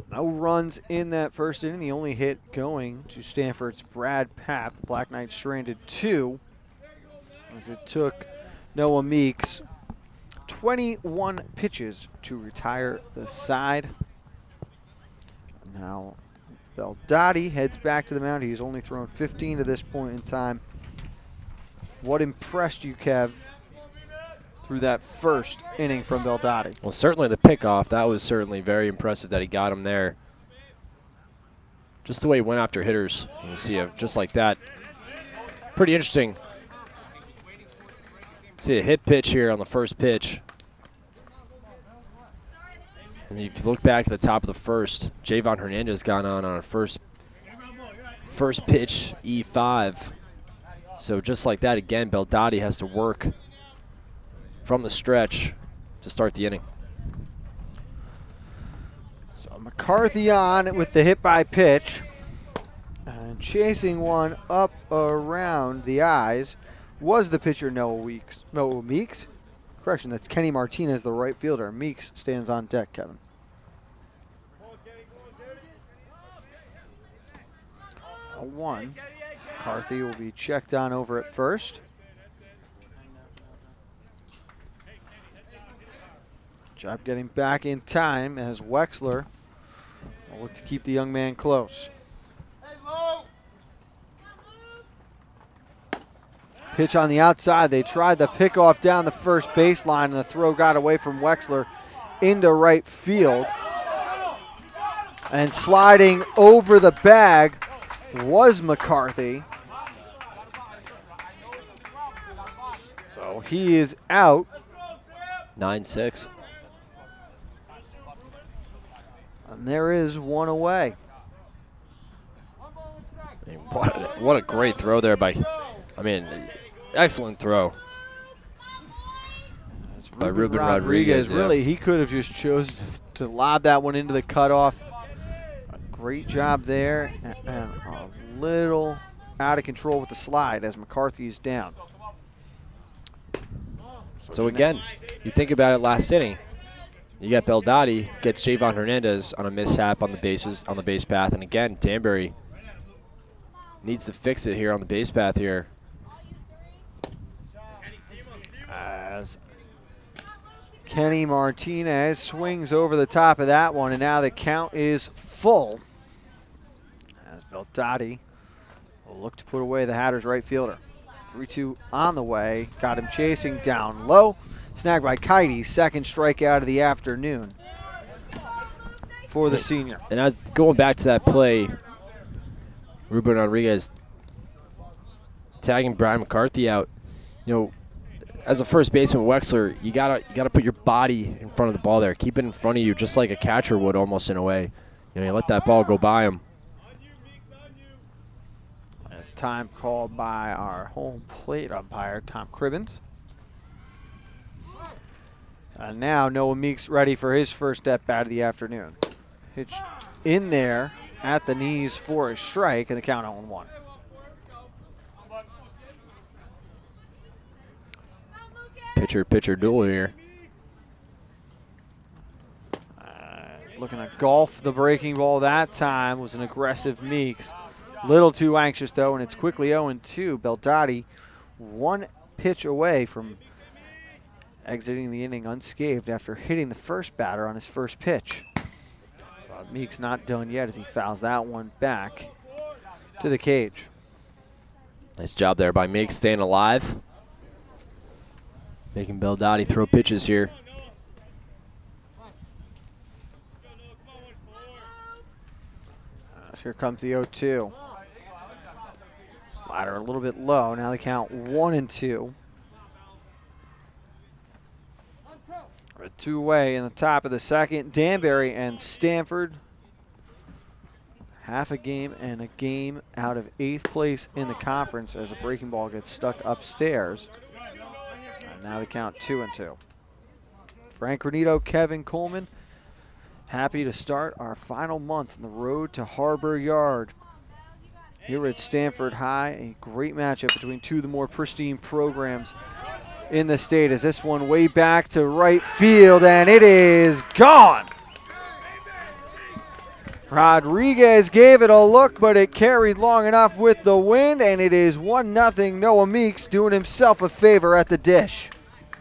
No runs in that first inning. The only hit going to Stanford's Brad Papp. The Black Knights stranded 2. As it took Noah Meeks 21 pitches to retire the side. Now Beldotti heads back to the mound. He's only thrown 15 to this point in time. What impressed you, Kev, through that first inning from Beldotti? Well, certainly the pickoff. That was certainly very impressive that he got him there. Just the way he went after hitters. You see, just like that. Pretty interesting. See a hit pitch here on the first pitch. And if you look back at the top of the first, Javon Hernandez got on a first pitch E5. So just like that, again, Beldotti has to work from the stretch to start the inning. So McCarthy on with the hit by pitch. And chasing one up around the eyes was the pitcher Noah Meeks. Correction, that's Kenny Martinez, the right fielder. Meeks stands on deck, Kevin. 1. McCarthy will be checked on over at first. Job getting back in time as Wexler will look to keep the young man close. Pitch on the outside. They tried the pickoff down the first baseline, and the throw got away from Wexler into right field. And sliding over the bag was McCarthy. So he is out. 9-6. And there is one away. What a great throw there by, excellent throw by Ruben Rodriguez. Really, he could have just chosen to lob that one into the cutoff. A great job there, and a little out of control with the slide as McCarthy is down. So again, you think about it last inning. You got Beldotti gets Javon Hernandez on a mishap on the base path, and again, Danbury needs to fix it here on the base path here. As Kenny Martinez swings over the top of that one, and now the count is full. As Beldotti will look to put away the Hatters right fielder. 3-2 on the way. Got him chasing down low. Snagged by Kitey. Second strikeout of the afternoon for the senior. And going back to that play, Ruben Rodriguez tagging Brian McCarthy out. As a first baseman, Wexler, you gotta put your body in front of the ball there. Keep it in front of you, just like a catcher would, almost in a way. You let that ball go by him. It's time called by our home plate umpire, Tom Cribbins. And now Noah Meeks ready for his first at-bat of the afternoon. Pitch in there at the knees for a strike, and the count 0-1. Pitcher duel here. Looking to golf the breaking ball that time was an aggressive Meeks. Little too anxious, though, and it's quickly 0-2. Beldotti one pitch away from exiting the inning unscathed after hitting the first batter on his first pitch. But Meeks not done yet as he fouls that one back to the cage. Nice job there by Meeks staying alive. Making Beldotti throw pitches here. So here comes the 0-2. Slider a little bit low. Now they count 1-2. We're 2 away in the top of the second. Danbury and Stamford. Half a game and a game out of 8th place in the conference as a breaking ball gets stuck upstairs. And now they count 2-2. Frank Granito, Kevin Coleman. Happy to start our final month on the road to Harbor Yard. Here at Stanford High, a great matchup between two of the more pristine programs in the state. As this one way back to right field, and it is gone. Rodriguez gave it a look, but it carried long enough with the wind, and it is 1-0. Noah Meeks doing himself a favor at the dish.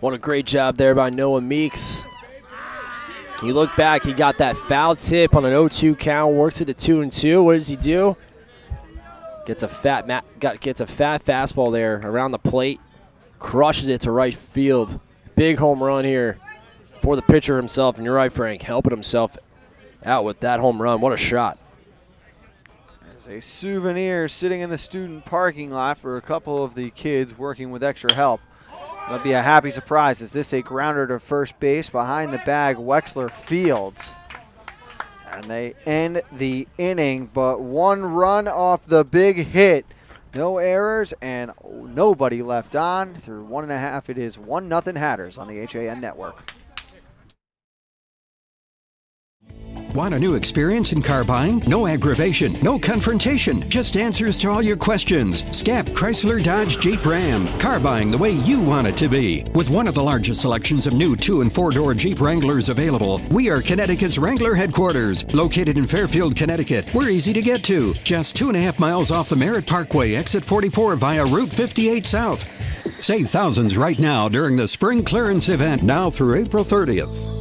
What a great job there by Noah Meeks. You look back, he got that foul tip on an 0-2 count, works it to 2-2. What does he do? Gets a fat fastball there around the plate, crushes it to right field. Big home run here for the pitcher himself. And you're right, Frank, helping himself out with that home run. What a shot. There's a souvenir sitting in the student parking lot for a couple of the kids working with extra help. That'll be a happy surprise. Is this a grounder to first base behind the bag? Wexler fields. And they end the inning, but 1 run off the big hit. No errors and nobody left on. Through 1.5, it is 1-0 Hatters on the HAN Network. Want a new experience in car buying? No aggravation, no confrontation, just answers to all your questions. Scap Chrysler Dodge Jeep Ram. Car buying the way you want it to be. With one of the largest selections of new 2- and 4-door Jeep Wranglers available, we are Connecticut's Wrangler headquarters. Located in Fairfield, Connecticut, we're easy to get to. Just 2.5 miles off the Merritt Parkway, exit 44 via Route 58 South. Save thousands right now during the spring clearance event, now through April 30th.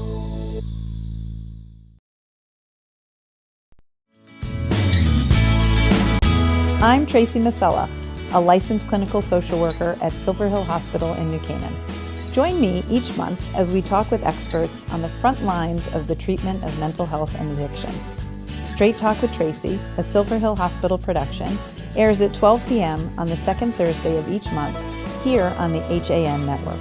I'm Tracy Masella, a licensed clinical social worker at Silver Hill Hospital in New Canaan. Join me each month as we talk with experts on the front lines of the treatment of mental health and addiction. Straight Talk with Tracy, a Silver Hill Hospital production, airs at 12 p.m. on the second Thursday of each month here on the HAN network.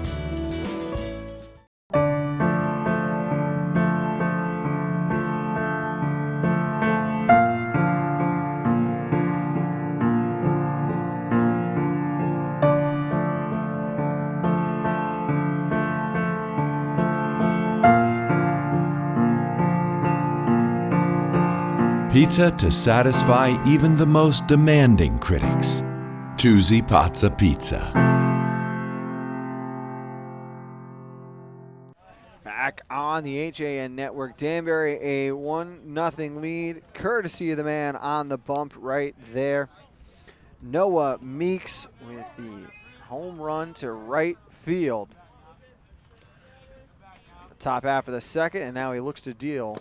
Pizza to satisfy even the most demanding critics. Choosy Pazza Pizza. Back on the HAN network, Danbury a 1-0 lead, courtesy of the man on the bump right there. Noah Meeks with the home run to right field. The top half of the second, and now he looks to deal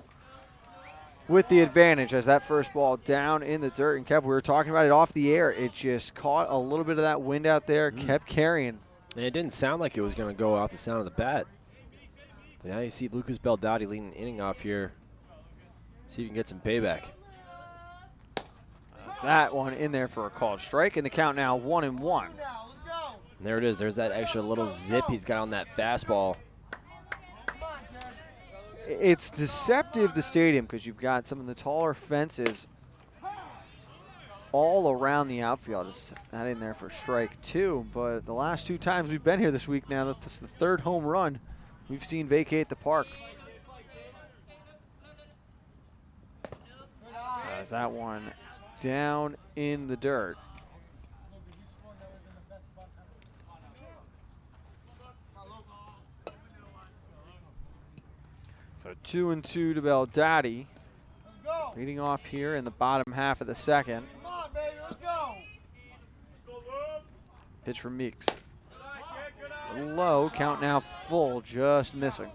with the advantage as that first ball down in the dirt. And Kev, we were talking about it off the air. It just caught a little bit of that wind out there, kept carrying. And it didn't sound like it was going to go off the sound of the bat. But now you see Lucas Beldotti leading the inning off here. See if you can get some payback. There's that one in there for a called strike, and the count now 1-1. And there it is. There's that extra little zip he's got on that fastball. It's deceptive, the stadium, because you've got some of the taller fences all around the outfield. It's not in there for strike two, but the last 2 times we've been here this week now, that's the 3rd home run we've seen vacate the park. There's that one down in the dirt. So 2-2 to Beldotti. Leading off here in the bottom half of the second. Come on, baby, let's go. Pitch from Meeks. Low, count now full, just missing.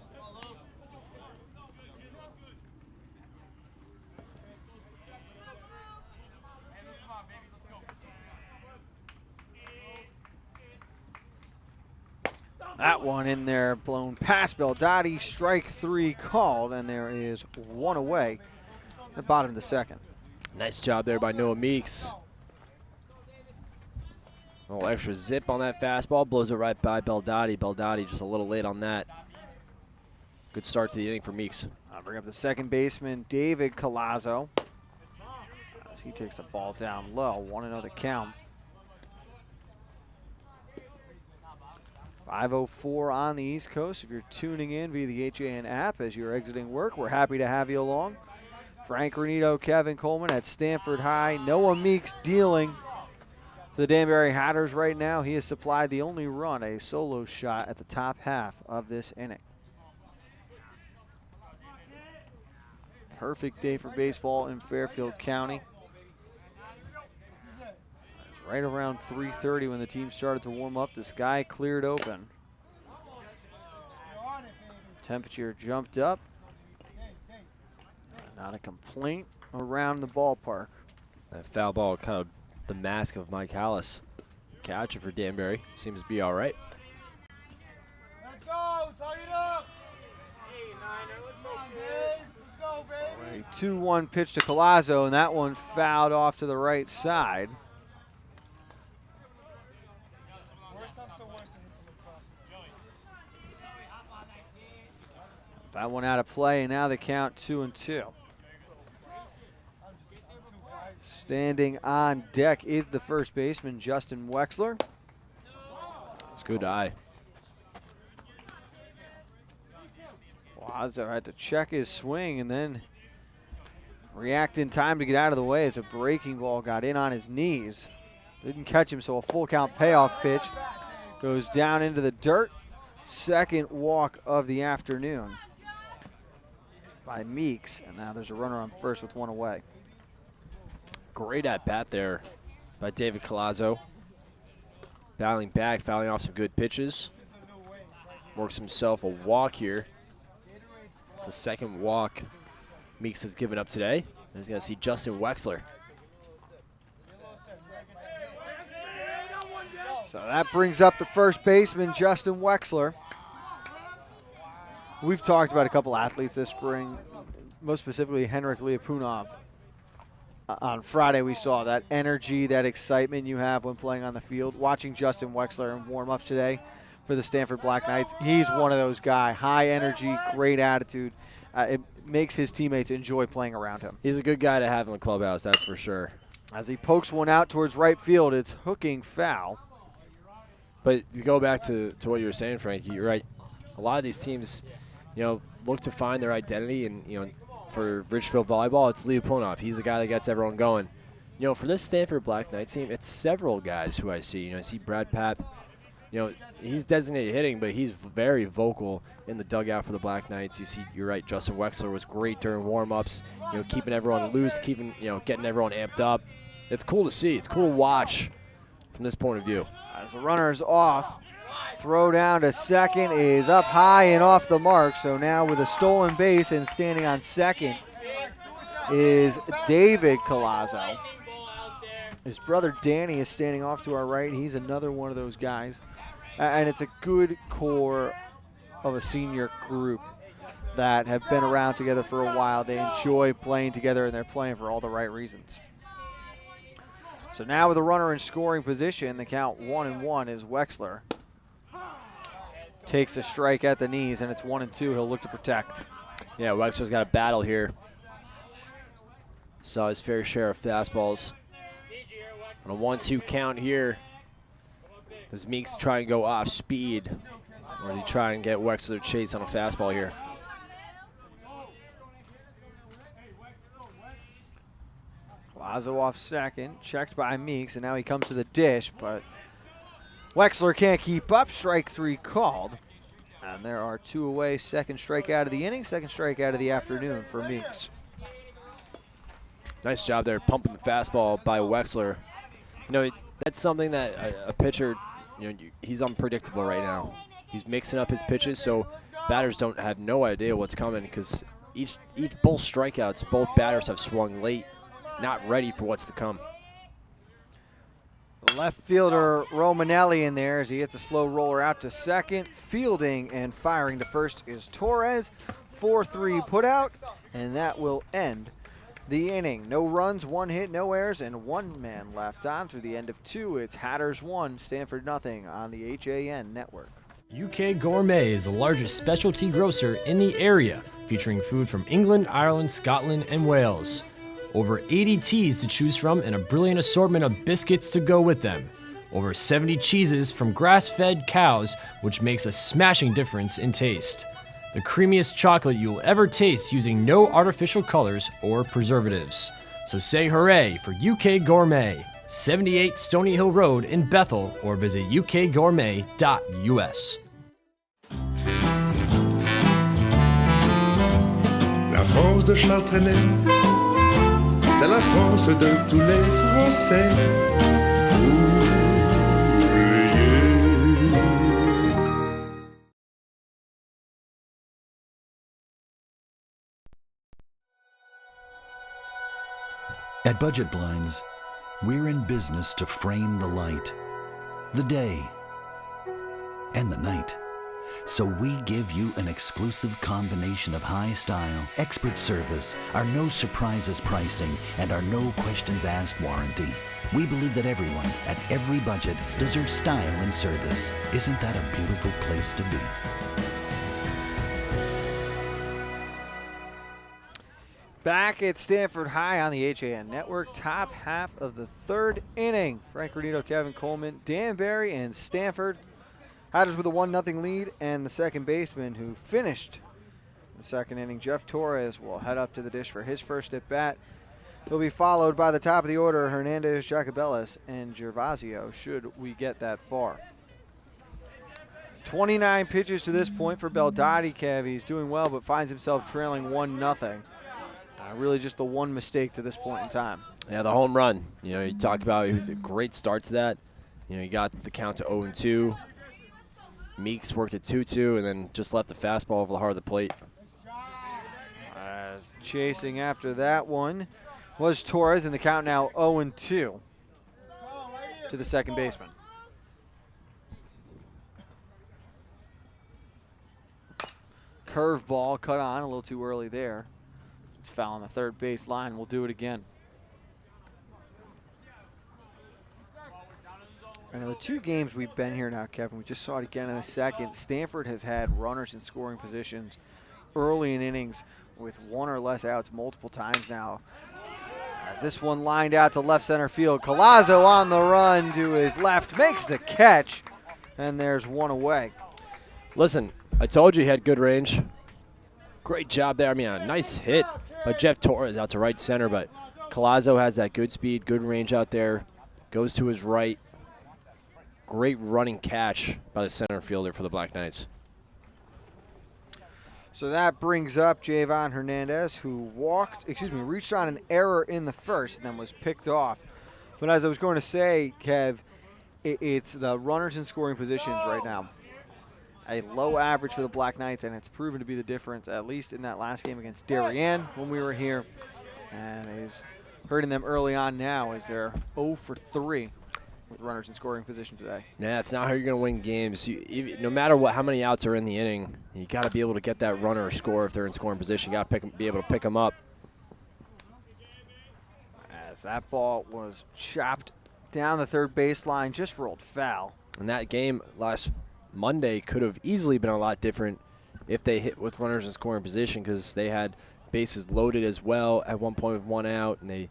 That one in there, blown past Beldotti. Strike 3 called, and there is 1 away at the bottom of the second. Nice job there by Noah Meeks. A little extra zip on that fastball, blows it right by Beldotti. Beldotti just a little late on that. Good start to the inning for Meeks. I'll bring up the second baseman, David Colazzo, as he takes the ball down low. 1-0 the count. 5:04 on the East Coast. If you're tuning in via the HAN app as you're exiting work, we're happy to have you along. Frank Renito, Kevin Coleman at Stamford High. Noah Meeks dealing for the Danbury Hatters right now. He has supplied the only run, a solo shot at the top half of this inning. Perfect day for baseball in Fairfield County. Right around 3:30 when the team started to warm up, the sky cleared open. Temperature jumped up. Not a complaint around the ballpark. That foul ball kind of the mask of Mike Hallis. Catcher for Danbury. Seems to be all right. Let's go, tug it up. Hey, Niner, let's go, Dave. Let's go, baby. A 2-1 pitch to Colazzo, and that one fouled off to the right side. That one out of play, and now the count 2-2. Standing on deck is the first baseman, Justin Wexler. It's good eye. Colazzo had to check his swing, and then react in time to get out of the way as a breaking ball got in on his knees. Didn't catch him, so a full count payoff pitch goes down into the dirt. Second walk of the afternoon by Meeks, and now there's a runner on first with one away. Great at bat there by David Collazo. Battling back, fouling off some good pitches. Works himself a walk here. It's the second walk Meeks has given up today. He's going to see Justin Wexler. So that brings up the first baseman, Justin Wexler. We've talked about a couple athletes this spring, most specifically Henrik Liapunov. On Friday, we saw that energy, that excitement you have when playing on the field. Watching Justin Wexler in warm-ups today for the Stamford Black Knights, he's one of those guys. High energy, great attitude. It makes his teammates enjoy playing around him. He's a good guy to have in the clubhouse, that's for sure. As he pokes one out towards right field, it's hooking foul. But to go back to what you were saying, Frankie, you're right. A lot of these teams, look to find their identity, and for Ridgefield volleyball, it's Liapunov. He's the guy that gets everyone going. For this Stamford Black Knights team, it's several guys who I see. I see Brad Papp. He's designated hitting, but he's very vocal in the dugout for the Black Knights. You see, you're right, Justin Wexler was great during warm-ups, keeping everyone loose, getting everyone amped up. It's cool to see. It's cool to watch from this point of view. As the runner is off, throw down to second is up high and off the mark. So now with a stolen base and standing on second is David Collazo. His brother Danny is standing off to our right. He's another one of those guys. And it's a good core of a senior group that have been around together for a while. They enjoy playing together, and they're playing for all the right reasons. So now with a runner in scoring position, the count 1-1 is Wexler. Takes a strike at the knees, and it's 1-2. He'll look to protect. Yeah, Wexler's got a battle here. Saw his fair share of fastballs. On a 1-2 count here, does Meeks try and go off speed, or does he try and get Wexler to chase on a fastball here? Collazo off second, checked by Meeks, and now he comes to the dish, but Wexler can't keep up. Strike three called. And there are two away. Second strikeout of the inning, second strikeout of the afternoon for Meeks. Nice job there, pumping the fastball by Wexler. That's something that a pitcher, he's unpredictable right now. He's mixing up his pitches, so batters don't have no idea what's coming, because both strikeouts, both batters have swung late, not ready for what's to come. Left fielder Romanelli in there as he hits a slow roller out to second. Fielding and firing to first is Torres. 4-3 put out, and that will end the inning. No runs, one hit, no errors, and one man left on through the end of two. It's Hatters 1, Stamford nothing on the HAN network. UK Gourmet is the largest specialty grocer in the area, featuring food from England, Ireland, Scotland, and Wales. Over 80 teas to choose from and a brilliant assortment of biscuits to go with them. Over 70 cheeses from grass-fed cows, which makes a smashing difference in taste. The creamiest chocolate you'll ever taste using no artificial colors or preservatives. So say hooray for UK Gourmet, 78 Stony Hill Road in Bethel, or visit ukgourmet.us. La France de Charles Trenet, c'est la France de tous les Français. At Budget Blinds, we're in business to frame the light, the day, and the night. So we give you an exclusive combination of high style, expert service, our no surprises pricing, and our no questions asked warranty. We believe that everyone, at every budget, deserves style and service. Isn't that a beautiful place to be? Back at Stamford High on the HAN Network, top half of the third inning. Frank Renito, Kevin Coleman, Danbury, and Stamford. Hatters with a 1-0 lead, and the second baseman who finished the the second inning. Jeff Torres will head up to the dish for his first at bat. He'll be followed by the top of the order, Hernandez, Jacobellis, and Gervasio, should we get that far. 29 pitches to this point for Beldotti, Kev. He's doing well, but finds himself trailing 1-0. Really just the one mistake to this point in time. Yeah, the home run. You know, you talk about it was a great start to that. You know, you got the count to 0-2. Meeks worked at 2-2 and then just left the fastball over the heart of the plate. As chasing after that one was Torres, and the count now 0-2 to the second baseman. Curveball cut on a little too early there. It's foul on the third base line. We'll do it again. And the two games we've been here now, Kevin, we just saw it again in a second. Stanford has had runners in scoring positions early in innings with one or less outs multiple times now. As this one lined out to left center field, Collazo on the run to his left, makes the catch, and there's one away. Listen, I told you he had good range. Great job there. I mean, a nice hit by Jeff Torres out to right center, but Collazo has that good speed, good range out there, goes to his right. Great running catch by the center fielder for the Black Knights. So that brings up Javon Hernandez, who reached on an error in the first and then was picked off. But as I was going to say, Kev, it's the runners in scoring positions right now. A low average for the Black Knights, and it's proven to be the difference, at least in that last game against Darien when we were here. And he's hurting them early on now as they're 0 for 3 with runners in scoring position today. Yeah, it's not how you're going to win games. No matter how many outs are in the inning, you got to be able to get that runner or score if they're in scoring position. You got to be able to pick them up. As that ball was chopped down the third baseline, just rolled foul. And that game last Monday could have easily been a lot different if they hit with runners in scoring position, because they had bases loaded as well at one point with one out, and they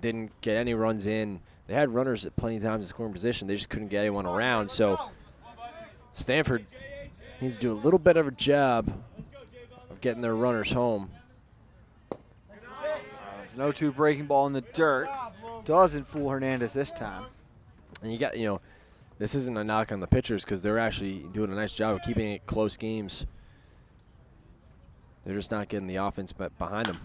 didn't get any runs in. They had runners at plenty of times in scoring position. They just couldn't get anyone around. So Stanford needs to do a little bit of a job of getting their runners home. There's an 0-2 breaking ball in the dirt. Doesn't fool Hernandez this time. And this isn't a knock on the pitchers, because they're actually doing a nice job of keeping it close games. They're just not getting the offense behind them.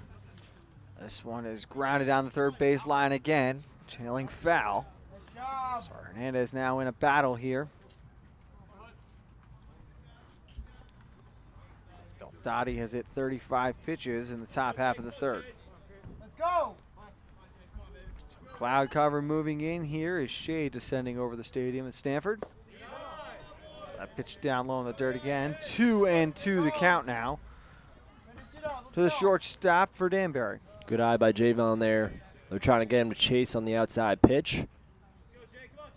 This one is grounded down the third baseline again, trailing foul. So Hernandez now in a battle here. Beldotti has hit 35 pitches in the top half of the third. Let's go. Some cloud cover moving in here is shade descending over the stadium at Stanford. That pitch down low in the dirt again. 2-2 the count now to the shortstop for Danbury. Good eye by Javon there. They're trying to get him to chase on the outside pitch.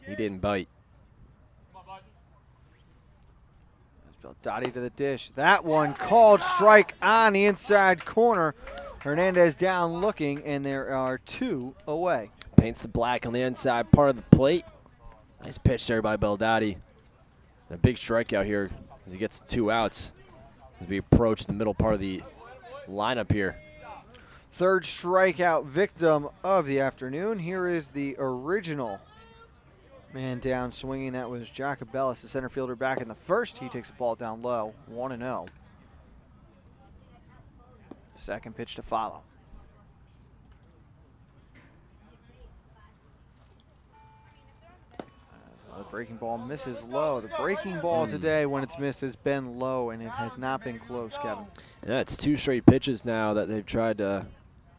He didn't bite. Beldotti to the dish. That one called strike on the inside corner. Hernandez down looking, and there are 2 away. Paints the black on the inside part of the plate. Nice pitch there by Beldotti. A big strikeout here as he gets 2 outs as we approach the middle part of the lineup here. Third strikeout victim of the afternoon. Here is the original man down swinging. That was Jacobellis, the center fielder, back in the first. He takes the ball down low, 1-0. Second pitch to follow. The breaking ball misses low. The breaking ball today, when it's missed, has been low, and it has not been close, Kevin. Yeah, it's 2 straight pitches now that they've tried to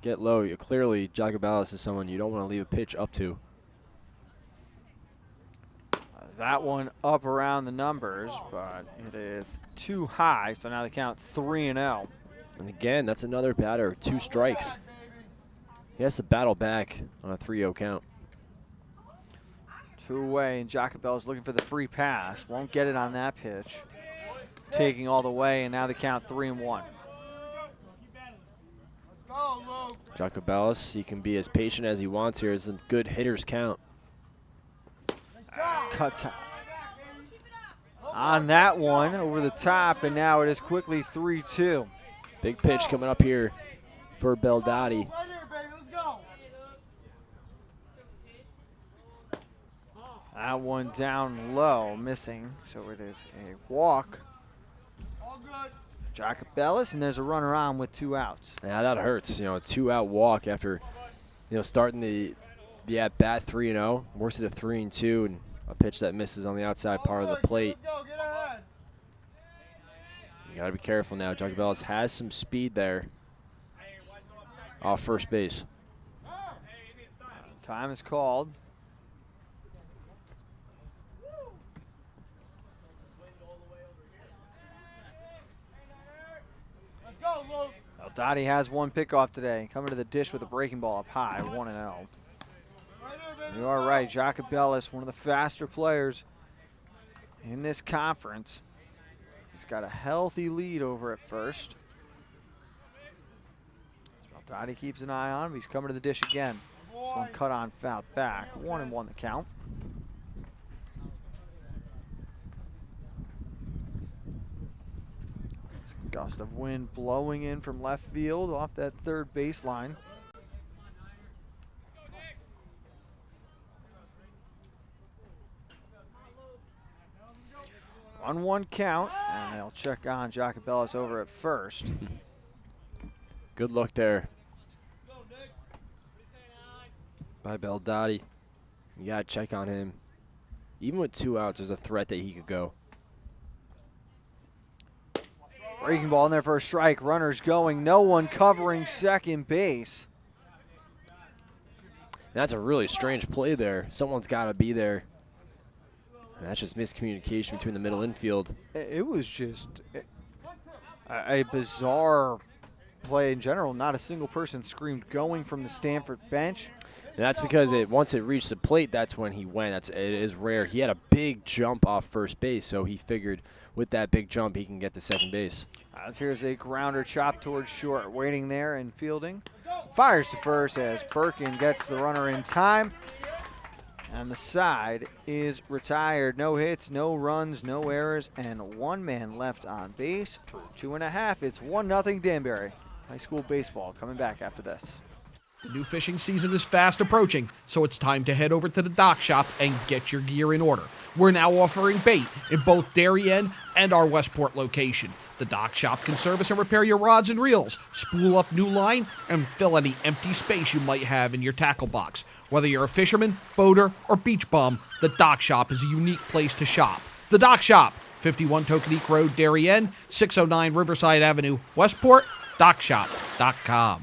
get low. Clearly, Jacobellis is someone you don't want to leave a pitch up to. That one up around the numbers, but it is too high, so now they count 3-0. And again, that's another batter, 2 strikes. He has to battle back on a 3-0 count. 2 away, and Jacobellis looking for the free pass. Won't get it on that pitch. Taking all the way, and now they count 3-1. Jacobellis, he can be as patient as he wants here. It's a good hitter's count. Cuts on that one over the top, and now it is quickly 3-2. Big pitch coming up here for Beldotti. That one down low, missing, so it is a walk. Jacobellis, and there's a runner on with 2 outs. Yeah, that hurts. You know, a 2-out walk after, starting the at-bat 3-0. Worse at a 3-2, and a pitch that misses on the outside part of the plate. You got to be careful now. Jacobellis has some speed there off first base. Time is called. Dottie has 1 pickoff today. Coming to the dish with a breaking ball up high, 1-0. You are right, Jacobellis, one of the faster players in this conference. He's got a healthy lead over at first. Dottie keeps an eye on him. He's coming to the dish again. This one cut on, fouled back. 1-1 the count. Gust of wind blowing in from left field off that third baseline. On 1 count, and they'll check on Jacobellis over at first. Good look there by Beldotti. You got to check on him. Even with 2 outs, there's a threat that he could go. Breaking ball in there for a strike. Runners going. No one covering second base. That's a really strange play there. Someone's got to be there. And that's just miscommunication between the middle infield. It was just a bizarre play in general. Not a single person screamed going from the Stamford bench. And that's because once it reached the plate, that's when he went. It is rare. He had a big jump off first base, so he figured with that big jump he can get to second base. As here's a grounder chopped towards short, waiting there and fielding. Fires to first as Birkin gets the runner in time. And the side is retired. No hits, no runs, no errors, and 1 man left on base. 2.5. It's 1-0 Danbury. High school baseball coming back after this. The new fishing season is fast approaching, so it's time to head over to the dock shop and get your gear in order. We're now offering bait in both Darien and our Westport location. The dock shop can service and repair your rods and reels, spool up new line, and fill any empty space you might have in your tackle box. Whether you're a fisherman, boater, or beach bum, the dock shop is a unique place to shop. The dock shop, 51 Tokenique Road, Darien, 609 Riverside Avenue, Westport, dockshop.com.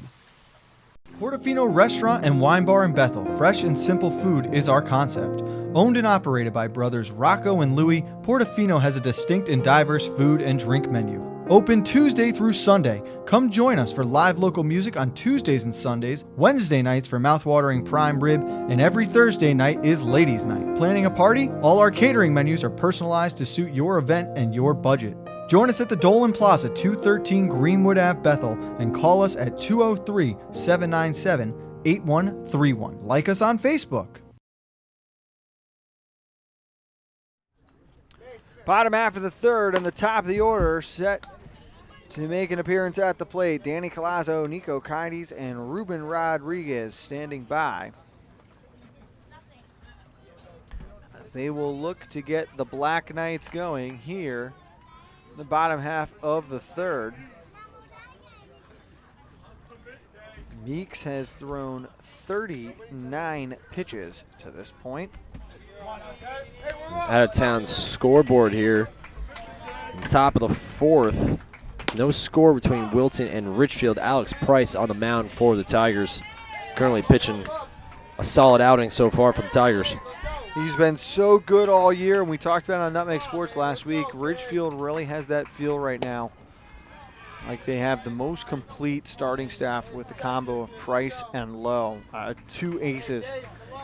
Portofino Restaurant and Wine Bar in Bethel. Fresh and simple food is our concept. Owned and operated by brothers Rocco and Louie, Portofino has a distinct and diverse food and drink menu. Open Tuesday through Sunday. Come join us for live local music on Tuesdays and Sundays, Wednesday nights for mouthwatering prime rib, and every Thursday night is ladies' night. Planning a party? All our catering menus are personalized to suit your event and your budget. Join us at the Dolan Plaza, 213 Greenwood Ave, Bethel, and call us at 203-797-8131. Like us on Facebook. Bottom half of the third and the top of the order set to make an appearance at the plate. Danny Colazzo, Nico Kides, and Ruben Rodriguez standing by, as they will look to get the Black Knights going here in the bottom half of the third. Meeks has thrown 39 pitches to this point. Out of town scoreboard here. Top of the fourth. No score between Wilton and Richfield. Alex Price on the mound for the Tigers. Currently pitching a solid outing so far for the Tigers. He's been so good all year, and we talked about it on Nutmeg Sports last week. Ridgefield really has that feel right now, like they have the most complete starting staff with the combo of Price and Lowe. 2 aces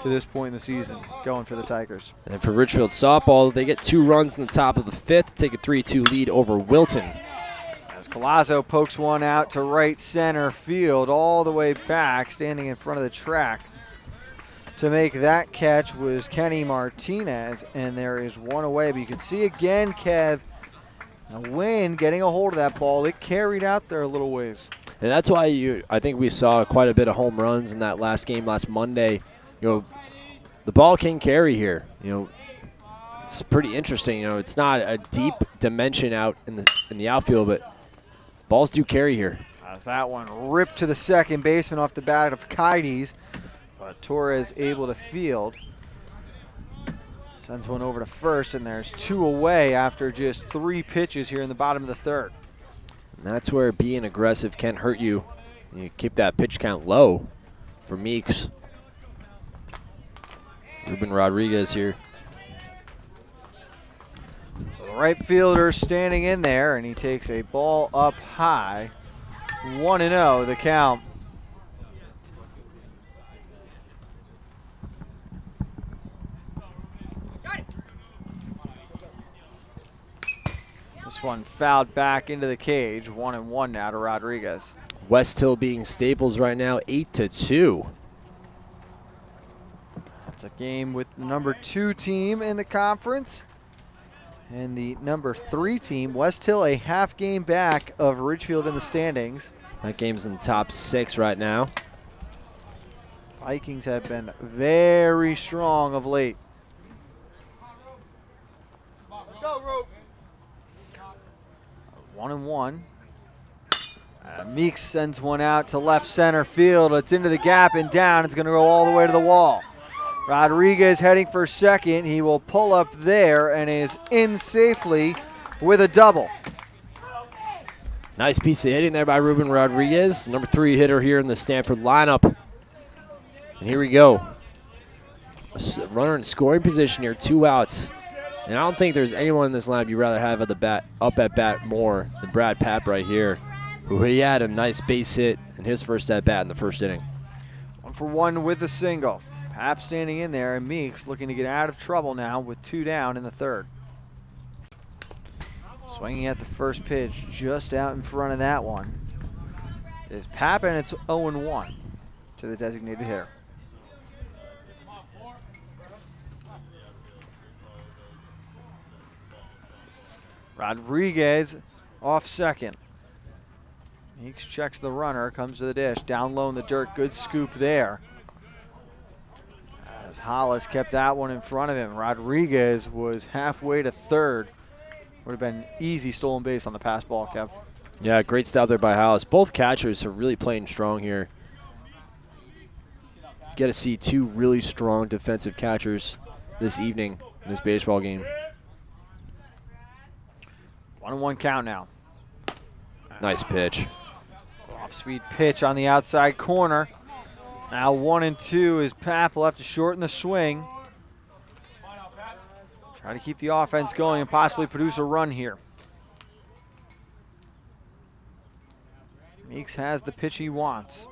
to this point in the season going for the Tigers. And for Ridgefield softball, they get 2 runs in the top of the 5th to take a 3-2 lead over Wilton. As Colazzo pokes one out to right center field, all the way back, standing in front of the track to make that catch was Kenny Martinez, and there is one away. But you can see again, Kev, The wind getting a hold of that ball. It carried out there a little ways. And that's why I think we saw quite a bit of home runs in that last game last Monday. The ball can carry here. It's pretty interesting. It's not a deep dimension out in the outfield, but balls do carry here. As that one ripped to the second baseman off the bat of Kites, but Torres able to field. Sends one over to first, and there's 2 away after just 3 pitches here in the bottom of the third. And that's where being aggressive can hurt you. You keep that pitch count low for Meeks. Ruben Rodriguez here. So the right fielder standing in there, and he takes a ball up high. 1-0 the count. This one fouled back into the cage. 1-1 now to Rodriguez. West Hill being Staples right now, 8-2. That's a game with the number 2 team in the conference and the number 3 team. West Hill a half game back of Ridgefield in the standings. That game's in the top 6 right now. Vikings have been very strong of late. Let's go, Rope. 1-1. Meeks sends one out to left center field. It's into the gap and down. It's going to go all the way to the wall. Rodriguez heading for second. He will pull up there and is in safely with a double. Nice piece of hitting there by Ruben Rodriguez, number 3 hitter here in the Stamford lineup. And here we go. A runner in scoring position here, 2 outs. And I don't think there's anyone in this lineup you'd rather have up at bat more than Brad Papp right here, who he had a nice base hit in his first at bat in the first inning. 1-for-1 with a single. Papp standing in there, and Meeks looking to get out of trouble now with 2 down in the third. Swinging at the first pitch, just out in front of that one is Papp, and it's 0-1 to the designated hitter. Rodriguez off second. Meeks checks the runner, comes to the dish, down low in the dirt, good scoop there. As Hollis kept that one in front of him. Rodriguez was halfway to third. Would have been easy stolen base on the pass ball, Kev. Yeah, great stop there by Hollis. Both catchers are really playing strong here. Get to see 2 really strong defensive catchers this evening in this baseball game. 1-1 count now. Nice pitch. Off-speed pitch on the outside corner. Now 1-2 is Papp left to shorten the swing. Try to keep the offense going and possibly produce a run here. Meeks has the pitch he wants.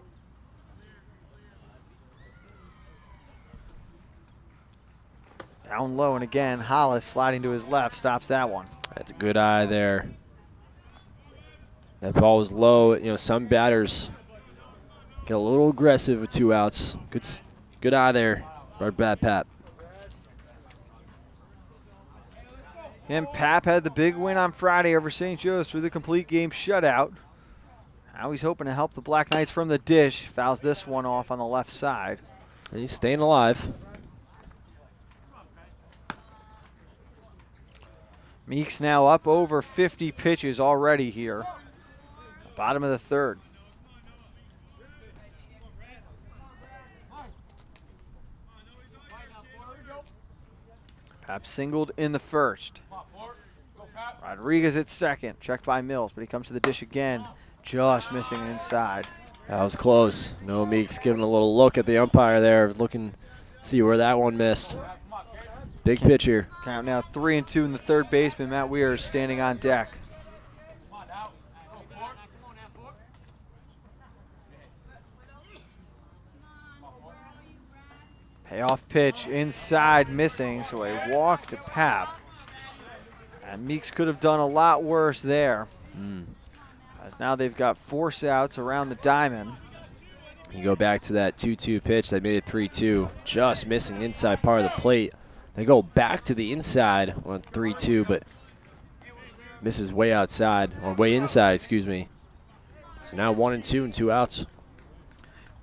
Down low, and again, Hollis sliding to his left, stops that one. That's a good eye there. That ball was low. Some batters get a little aggressive with 2 outs. Good eye there by Brad Papp. And Papp had the big win on Friday over St. Joe's through the complete game shutout. Now he's hoping to help the Black Knights from the dish. Fouls this one off on the left side. And he's staying alive. Meeks now up over 50 pitches already here. Bottom of the third. Papp singled in the first. Rodriguez at second, checked by Mills, but he comes to the dish again, just missing inside. That was close. No, Meeks giving a little look at the umpire there, looking to see where that one missed. Big pitch here. Count now 3-2 in the third baseman. Matt Weir is standing on deck. Payoff pitch inside, missing, so a walk to Papp. And Meeks could have done a lot worse there. As now they've got force outs around the diamond. You go back to that 2-2 pitch that made it 3-2, just missing the inside part of the plate. They go back to the inside on 3-2, but Misses way outside, or way inside, excuse me. So now 1-2 and 2 outs.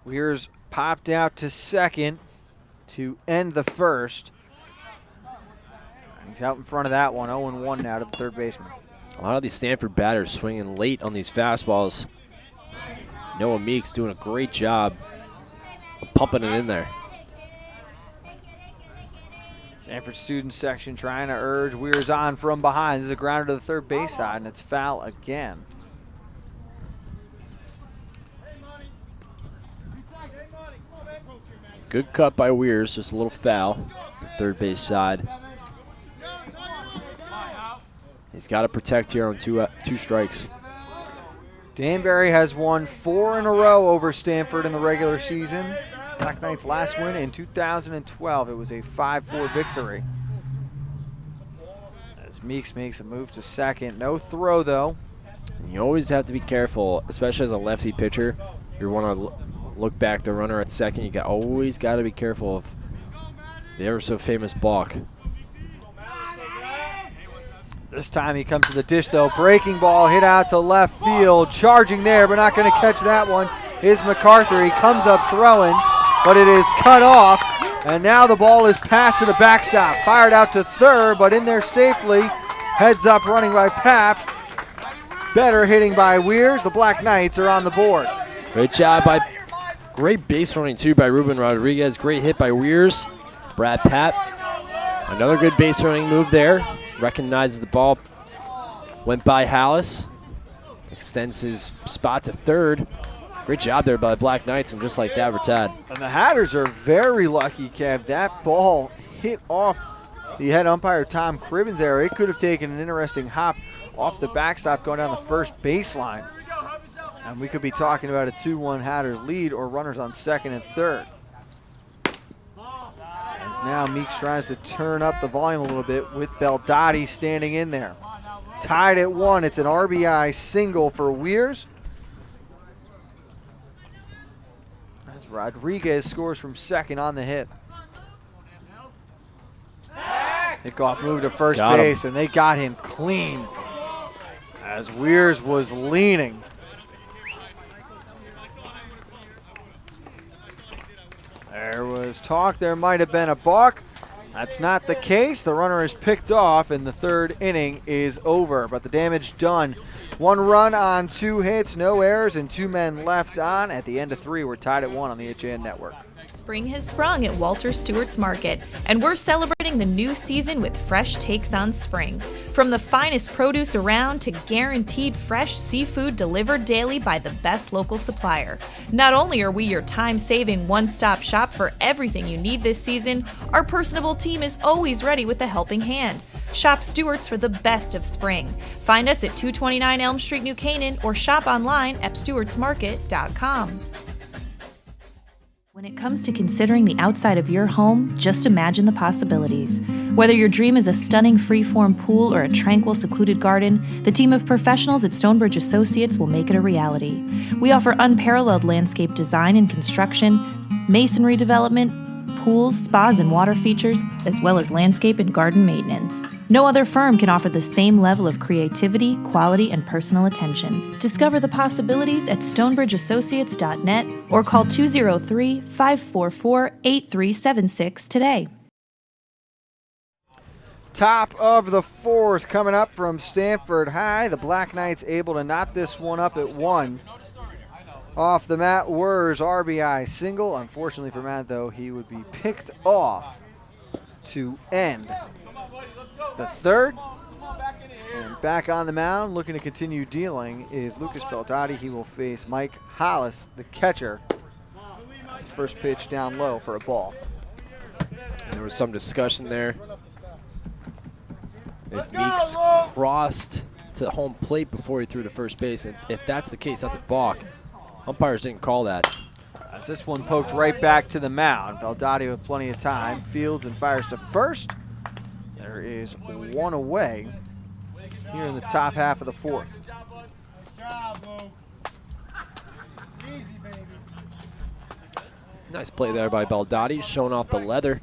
Weir's popped out to second to end the first. He's out in front of that one, 0-1 now to the third baseman. A lot of these Stamford batters swinging late on these fastballs. Noah Meeks doing a great job of pumping it in there. Stamford student section trying to urge Weir's on from behind. This is a grounder to the third base side, and it's foul again. Good cut by Weirs, just a little foul. The third base side. He's got to protect here on two strikes. Danbury has won 4 in a row over Stamford in the regular season. Black Knights' last win in 2012. It was a 5-4 victory. As Meeks makes a move to second. No throw, though. And you always have to be careful, especially as a lefty pitcher. If you want to look back the runner at second, you always got to be careful of the ever so famous balk. This time he comes to the dish, though. Breaking ball hit out to left field. Charging there, but not going to catch that one is MacArthur. He comes up throwing, but it is cut off. And now the ball is passed to the backstop. Fired out to third, but in there safely. Heads up running by Papp. Better hitting by Weirs. The Black Knights are on the board. Great job by, great base running too by Ruben Rodriguez. Great hit by Weirs. Brad Papp. Another good base running move there. Recognizes the ball, went by Hallis, extends his spot to third. Great job there by the Black Knights, and just like that, retired. And the Hatters are very lucky, Kev. That ball hit off the head umpire, Tom Cribbins there. It could have taken an interesting hop off the backstop going down the first baseline. And we could be talking about a 2-1 Hatters lead or runners on second and third. As now Meeks tries to turn up the volume a little bit with Beldotti standing in there. Tied at 1. It's an RBI single for Weirs. As Rodriguez scores from second on the hit. Kickoff move to first base, and they got him clean as Weirs was leaning. There was talk there might have been a balk. That's not the case. The runner is picked off, and the third inning is over. But the damage done. 1 run on 2 hits, no errors, and 2 men left on. At the end of 3, we're tied at 1 on the HAN Network. Spring has sprung at Walter Stewart's Market, and we're celebrating the new season with fresh takes on spring. From the finest produce around to guaranteed fresh seafood delivered daily by the best local supplier. Not only are we your time-saving one-stop shop for everything you need this season, our personable team is always ready with a helping hand. Shop Stewart's for the best of spring. Find us at 229 Elm Street, New Canaan, or shop online at stewartsmarket.com. When it comes to considering the outside of your home, just imagine the possibilities. Whether your dream is a stunning freeform pool or a tranquil, secluded garden, the team of professionals at Stonebridge Associates will make it a reality. We offer unparalleled landscape design and construction, masonry development, pools, spas, and water features, as well as landscape and garden maintenance. No other firm can offer the same level of creativity, quality, and personal attention. Discover the possibilities at stonebridgeassociates.net or call 203-544-8376 today. Top of the 4th coming up from Stamford High. The Black Knights able to knot this one up at 1. Off the mat, Weirs RBI single. Unfortunately for Matt, though, he would be picked off to end the 3rd. And back on the mound, looking to continue dealing, is Lucas Beldotti. He will face Mike Hollis, the catcher. His first pitch down low for a ball. There was some discussion there. If Meeks crossed to home plate before he threw to first base, and if that's the case, that's a balk. Umpires didn't call that. As this one poked right back to the mound. Beldotti with plenty of time. Fields and fires to first. There is 1 away here in the top half of the 4th. Nice play there by Beldotti, showing off the leather.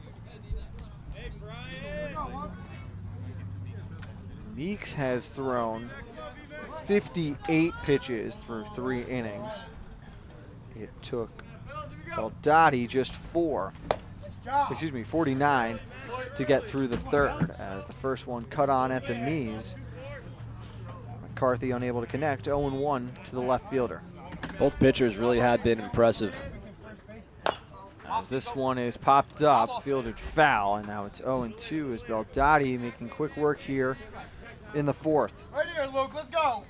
Meeks has thrown 58 pitches through 3 innings. It took Beldotti just 49 to get through the third, as the first one cut on at the knees. McCarthy unable to connect, 0-1 to the left fielder. Both pitchers really have been impressive. As this one is popped up, fielded foul, and now it's 0-2 as Beldotti making quick work here in the fourth. Right here, Luke, let's go.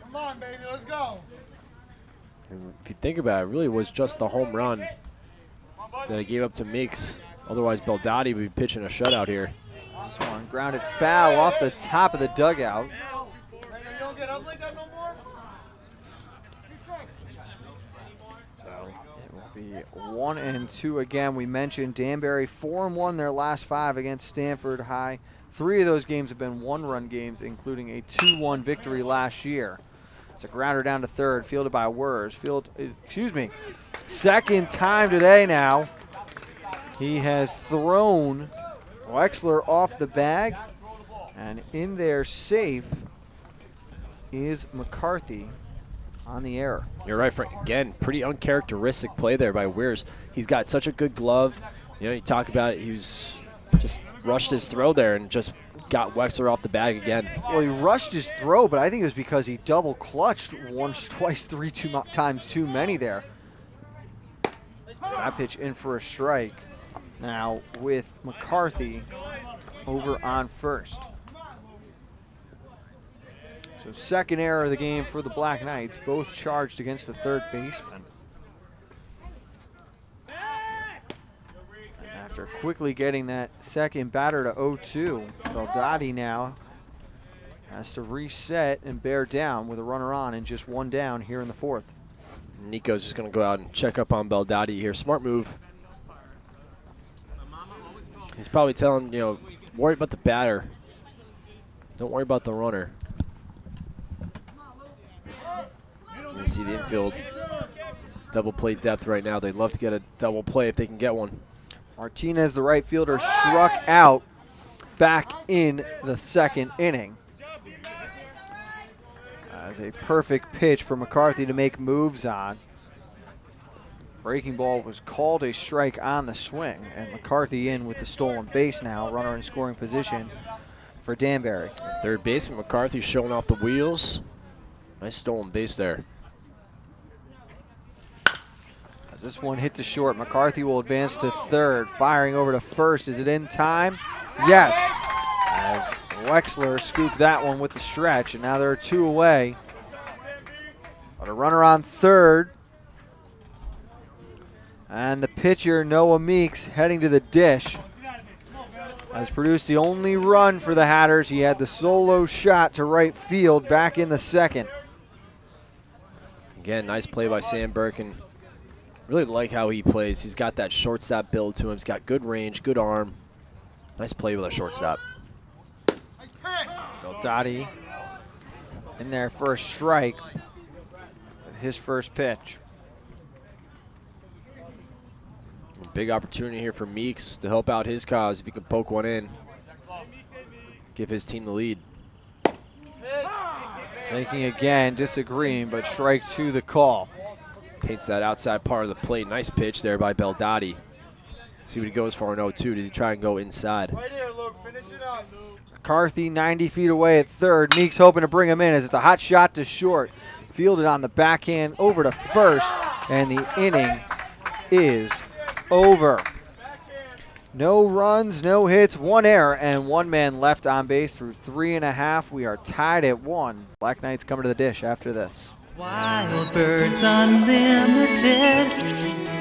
Come on, baby, let's go. And if you think about it, it really was just the home run that he gave up to Meeks. Otherwise, Beldotti would be pitching a shutout here. This one grounded foul off the top of the dugout. You don't get up like that no more? So it will be 1-2 again. We mentioned Danbury 4-1 their last 5 against Stamford High. 3 of those games have been 1-run games, including a 2-1 victory last year. It's a grounder down to third, fielded by Wers. Second time today now. He has thrown Wexler off the bag, and in there safe is McCarthy on the error. You're right, Frank. Again, pretty uncharacteristic play there by Weirs. He's got such a good glove. You know, you talk about it, he was just rushed his throw there and just got Wexler off the bag again. Well, he rushed his throw, but I think it was because he double clutched once, twice, 3 times too many there. That pitch in for a strike. Now with McCarthy over on first. So second error of the game for the Black Knights, both charged against the third baseman. And after quickly getting that second batter to 0-2, Beldotti now has to reset and bear down with a runner on and just 1 down here in the fourth. Nico's just going to go out and check up on Beldotti here. Smart move. He's probably telling, you know, worry about the batter. Don't worry about the runner. You see the infield double play depth right now. They'd love to get a double play if they can get one. Martinez, the right fielder, struck out back in the second inning. As a perfect pitch for McCarthy to make moves on. Breaking ball was called a strike on the swing, and McCarthy in with the stolen base now. Runner in scoring position for Danbury. Third baseman McCarthy showing off the wheels. Nice stolen base there. As this one hit to short, McCarthy will advance to third. Firing over to first. Is it in time? Yes. As Wexler scooped that one with the stretch, and now there are 2 away. But a runner on third. And the pitcher, Noah Meeks, heading to the dish. Has produced the only run for the Hatters. He had the solo shot to right field back in the second. Again, nice play by Sam Birkin. Really like how he plays. He's got that shortstop build to him. He's got good range, good arm. Nice play with a shortstop. Beldotti in there for a strike with his first pitch. Big opportunity here for Meeks to help out his cause if he can poke one in. Give his team the lead. Taking again, disagreeing, but strike 2 the call. Paints that outside part of the plate. Nice pitch there by Beldotti. See what he goes for an 0-2. Does he try and go inside? Right here, Luke, finish it up. McCarthy 90 feet away at third. Meeks hoping to bring him in as it's a hot shot to short. Fielded on the backhand over to first, and the inning is over. No runs, no hits, 1 error, and 1 man left on base through 3.5. We are tied at 1. Black Knights coming to the dish after this. Wild Birds Unlimited.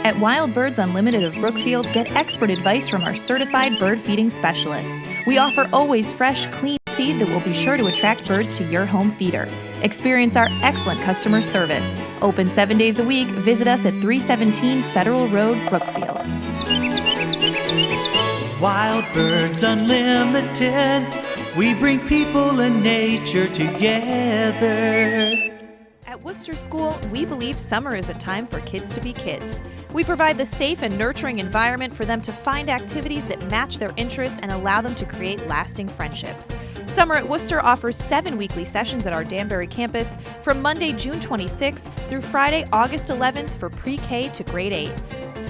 At Wild Birds Unlimited of Brookfield, get expert advice from our certified bird feeding specialists. We offer always fresh, clean seed that will be sure to attract birds to your home feeder. Experience our excellent customer service. Open 7 days a week. Visit us at 317 Federal Road, Brookfield. Wild Birds Unlimited. We bring people and nature together. At Worcester School, we believe summer is a time for kids to be kids. We provide the safe and nurturing environment for them to find activities that match their interests and allow them to create lasting friendships. Summer at Worcester offers 7 weekly sessions at our Danbury campus from Monday, June 26th through Friday, August 11th for pre-K to grade 8.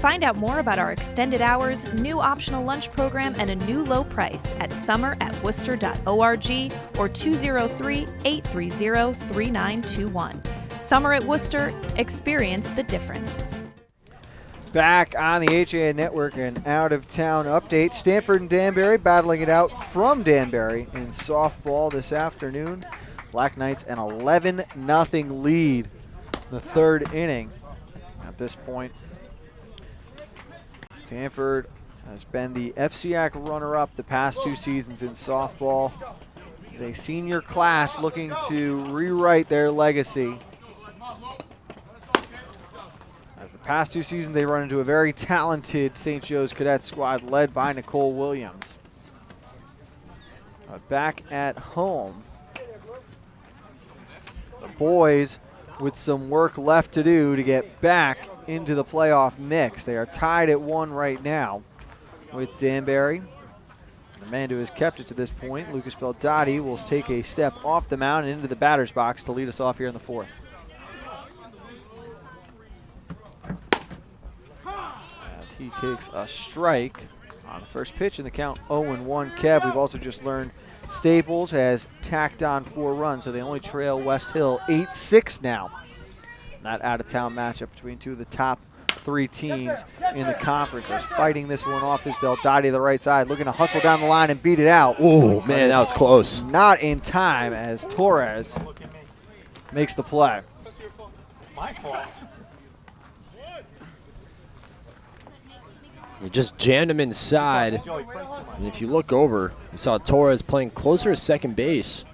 Find out more about our extended hours, new optional lunch program, and a new low price at summer@worcester.org or 203-830-3921. Summer at Worcester, experience the difference. Back on the HAN Network, an out-of-town update. Stamford and Danbury battling it out from Danbury in softball this afternoon. Black Knights an 11-0 lead in the third inning at this point. Stamford has been the FCIAC runner-up the past 2 seasons in softball. This is a senior class looking to rewrite their legacy. As the past 2 seasons, they run into a very talented St. Joe's Cadet squad led by Nicole Williams. But back at home, the boys with some work left to do to get back into the playoff mix. They are tied at 1 right now with Danbury. The man who has kept it to this point, Lucas Beldotti, will take a step off the mound and into the batter's box to lead us off here in the 4th. As he takes a strike on the first pitch in the count 0-1. Kev, we've also just learned Staples has tacked on 4 runs, so they only trail West Hill 8-6 now. That out-of-town matchup between 2 of the top 3 teams in the conference. As fighting this one off is Beldotti to the right side, looking to hustle down the line and beat it out. Oh, man, that was close. Not in time as Torres makes the play. My fault. He just jammed him inside. And if you look over, you saw Torres playing closer to second base.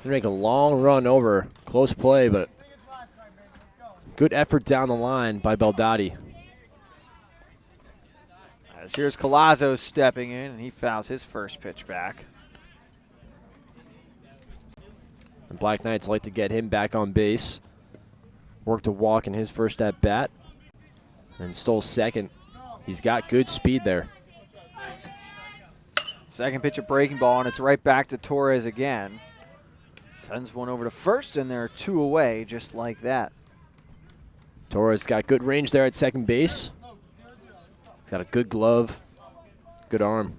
They make a long run over. Close play, but good effort down the line by Beldotti. As here's Collazo stepping in, and he fouls his first pitch back. And Black Knights like to get him back on base. Worked a walk in his first at bat and stole second. He's got good speed there. Second pitch, a breaking ball, and it's right back to Torres again. Sends one over to first, and there are 2 away just like that. Torres got good range there at second base. He's got a good glove, good arm.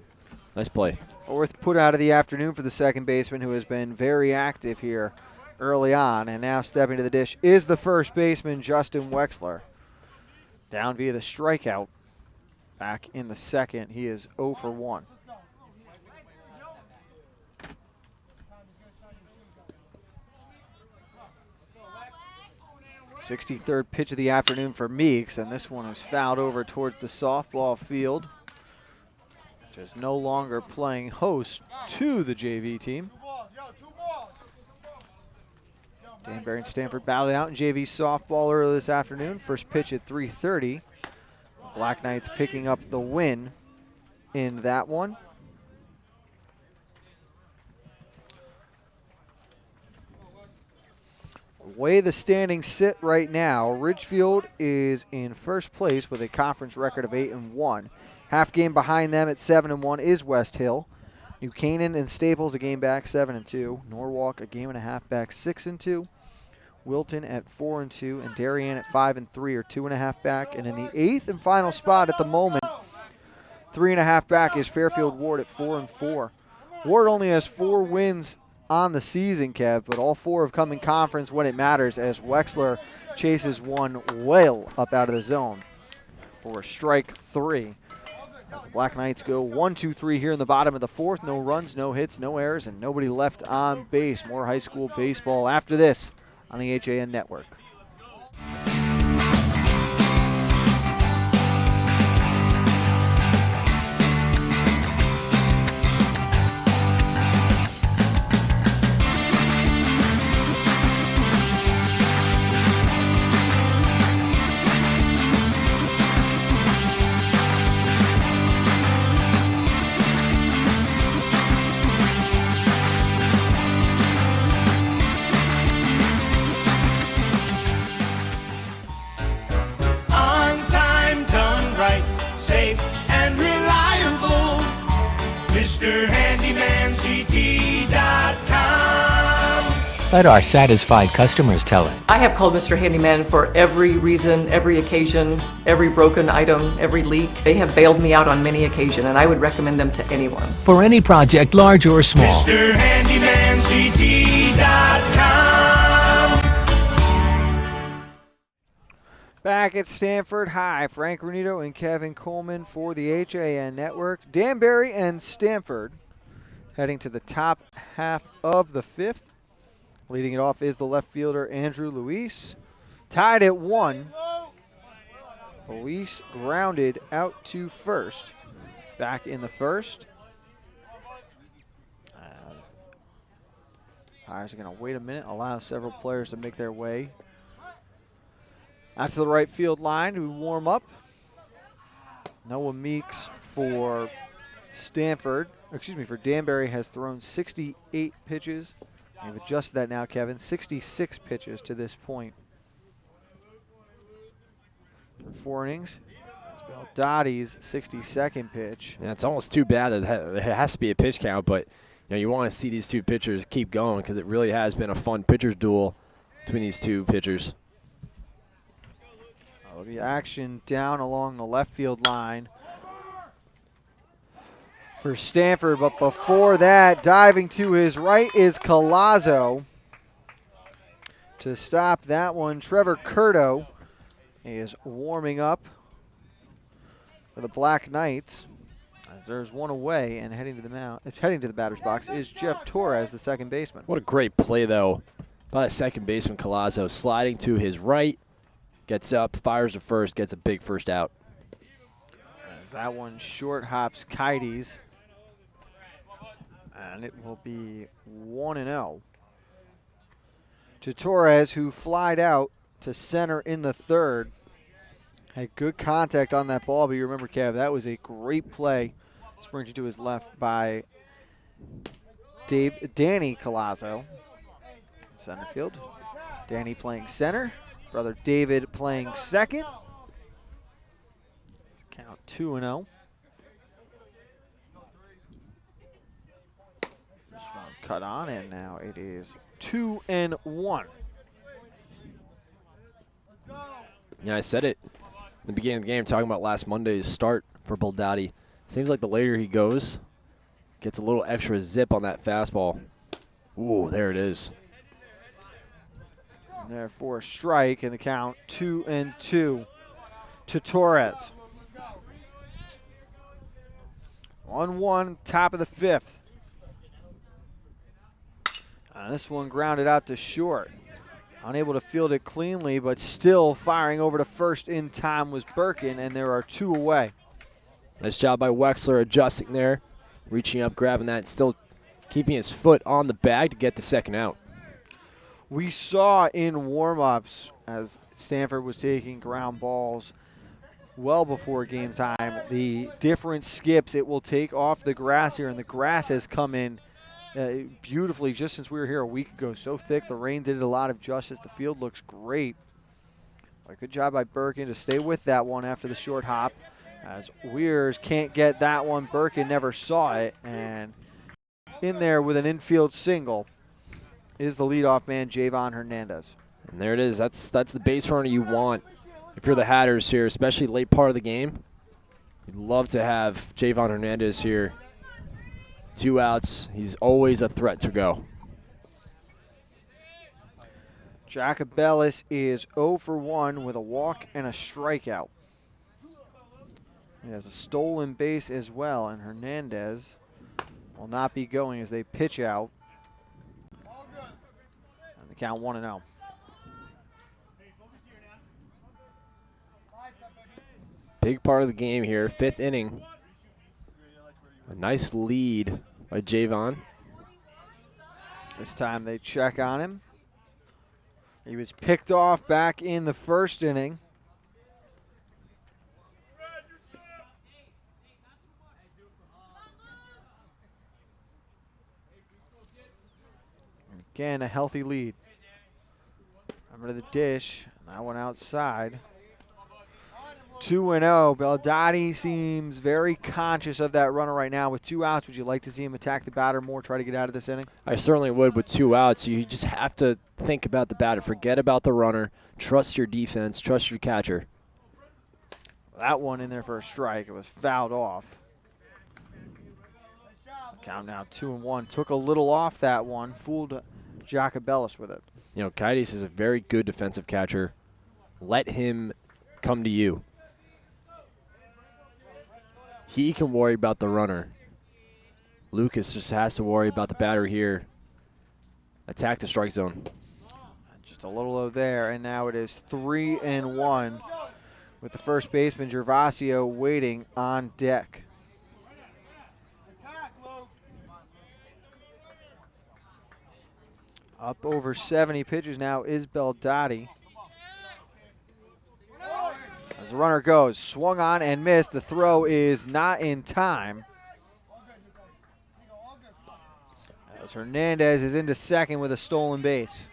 Nice play. 4th put out of the afternoon for the second baseman, who has been very active here early on. And now stepping to the dish is the first baseman, Justin Wexler. Down via the strikeout. Back in the second, he is 0 for 1. .63rd pitch of the afternoon for Meeks, and this one is fouled over towards the softball field, which is no longer playing host to the JV team. Danbury and Stamford battled out in JV softball earlier this afternoon. First pitch at 3:30. Black Knights picking up the win in that one. The way the standings sit right now, Ridgefield is in first place with a conference record of 8-1. Half game behind them at 7-1 is West Hill. New Canaan and Staples a game back, 7-2. Norwalk a game and a half back, 6-2. Wilton at 4-2, and Darien at 5-3 are 2.5 back. And in the 8th and final spot at the moment, 3.5 back is Fairfield Ward at 4-4. Ward only has 4 wins on the season, Kev, but all 4 have come in conference when it matters, as Wexler chases one well up out of the zone for strike 3. As the Black Knights go 1-2-3 here in the bottom of the 4th. No runs, no hits, no errors, and nobody left on base. More high school baseball after this on the HAN Network. Let our satisfied customers tell it. I have called Mr. Handyman for every reason, every occasion, every broken item, every leak. They have bailed me out on many occasions, and I would recommend them to anyone. For any project, large or small. MrHandymanCT.com. Back at Stamford High, Frank Renito and Kevin Coleman for the HAN Network. Danbury and Stamford heading to the top half of the fifth. Leading it off is the left fielder, Andrew Luis. Tied at 1. Luis grounded out to first. Back in the first. Pirates are going to wait a minute, allow several players to make their way out to the right field line to warm up. Noah Meeks for Danbury has thrown 68 pitches. They've adjusted that now, Kevin. 66 pitches to this point. For 4 innings. Dottie's 62nd pitch. Yeah, it's almost too bad that it has to be a pitch count, but you want to see these two pitchers keep going because it really has been a fun pitchers duel between these two pitchers. There'll be action down along the left field line for Stamford, but before that, diving to his right is Colazzo. To stop that one, Trevor Curto is warming up for the Black Knights. As there's one away, and heading to the batter's box is Jeff Torres, the second baseman. What a great play, though, by the second baseman, Colazzo, sliding to his right, gets up, fires to first, gets a big first out. As that one short hops Kites. And it will be 1-0 to Torres, who flied out to center in the third. Had good contact on that ball, but you remember, Kev, that was a great play. Sprinting to his left by Danny Colazzo. Center field. Danny playing center. Brother David playing second. Let's count 2-0. Cut on, and now it is 2-1. Yeah, I said it in the beginning of the game, talking about last Monday's start for Baldati. Seems like the later he goes, gets a little extra zip on that fastball. Ooh, there it is. And there for a strike, and the count 2-2 to Torres. 1-1, top of the fifth. This one grounded out to short. Unable to field it cleanly, but still firing over to first in time was Birkin, and there are 2 away. Nice job by Wexler adjusting there, reaching up, grabbing that, still keeping his foot on the bag to get the second out. We saw in warm-ups as Stanford was taking ground balls well before game time, the different skips it will take off the grass here, and the grass has come in beautifully just since we were here a week ago. So thick, the rain did it a lot of justice. The field looks great. A good job by Birkin to stay with that one after the short hop. As Weirs can't get that one, Birkin never saw it, and in there with an infield single is the leadoff man, Javon Hernandez. And there it is. That's the base runner you want if you're the Hatters here, especially late part of the game. You'd love to have Javon Hernandez here. 2 outs. He's always a threat to go. Jacobellis is 0 for 1 with a walk and a strikeout. He has a stolen base as well, and Hernandez will not be going as they pitch out. And the count 1-0. Big part of the game here, 5th inning. A nice lead by Javon. This time they check on him. He was picked off back in the first inning. And again, a healthy lead. Over to the dish. That one outside. 2-0. Beldotti seems very conscious of that runner right now with 2 outs. Would you like to see him attack the batter more, try to get out of this inning? I certainly would with 2 outs. You just have to think about the batter. Forget about the runner. Trust your defense. Trust your catcher. That one in there for a strike. It was fouled off. Count now 2-1. Took a little off that one. Fooled Jacobellis with it. You know, Kaides is a very good defensive catcher. Let him come to you. He can worry about the runner. Lucas just has to worry about the batter here. Attack the strike zone. Just a little low there, and now it is 3-1 with the first baseman, Gervasio, waiting on deck. Up over 70 pitches now is Beldotti. As the runner goes, swung on and missed. The throw is not in time. As Hernandez is into second with a stolen base.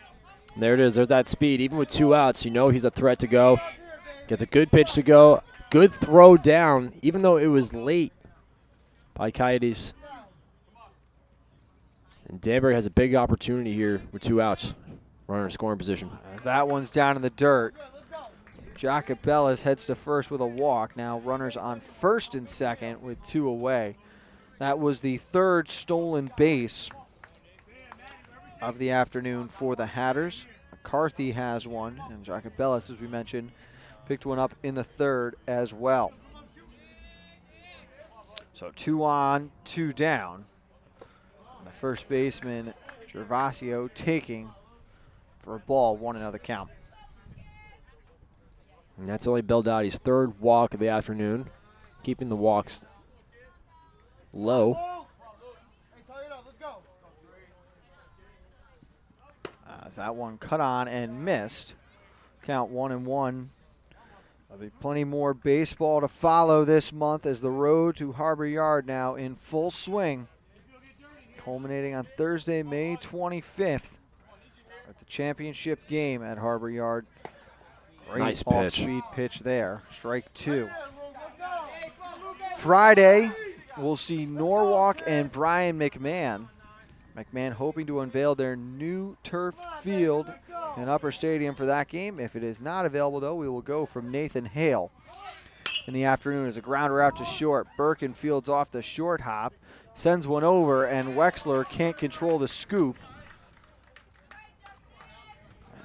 There it is. There's that speed. Even with 2 outs, you know he's a threat to go. Gets a good pitch to go. Good throw down, even though it was late by Kaides. And Danbury has a big opportunity here with 2 outs. Runner in scoring position. As that one's down in the dirt. Jacobellis heads to first with a walk. Now runners on first and second with 2 away. That was the 3rd stolen base of the afternoon for the Hatters. McCarthy has one, and Jacobellis, as we mentioned, picked one up in the 3rd as well. So 2 on, 2 down. And the first baseman, Gervasio, taking for a ball, 1-0 the count. And that's only Beldotti's 3rd walk of the afternoon, keeping the walks low. As that one cut on and missed. Count 1-1. There'll be plenty more baseball to follow this month as the road to Harbor Yard now in full swing. Culminating on Thursday, May 25th at the championship game at Harbor Yard. Great nice pitch. Off-speed pitch there. Strike 2. Friday, we'll see Norwalk and Brian McMahon. McMahon hoping to unveil their new turf field in Upper Stadium for that game. If it is not available, though, we will go from Nathan Hale in the afternoon as a grounder out to short. Birkin fields off the short hop, sends one over, and Wexler can't control the scoop.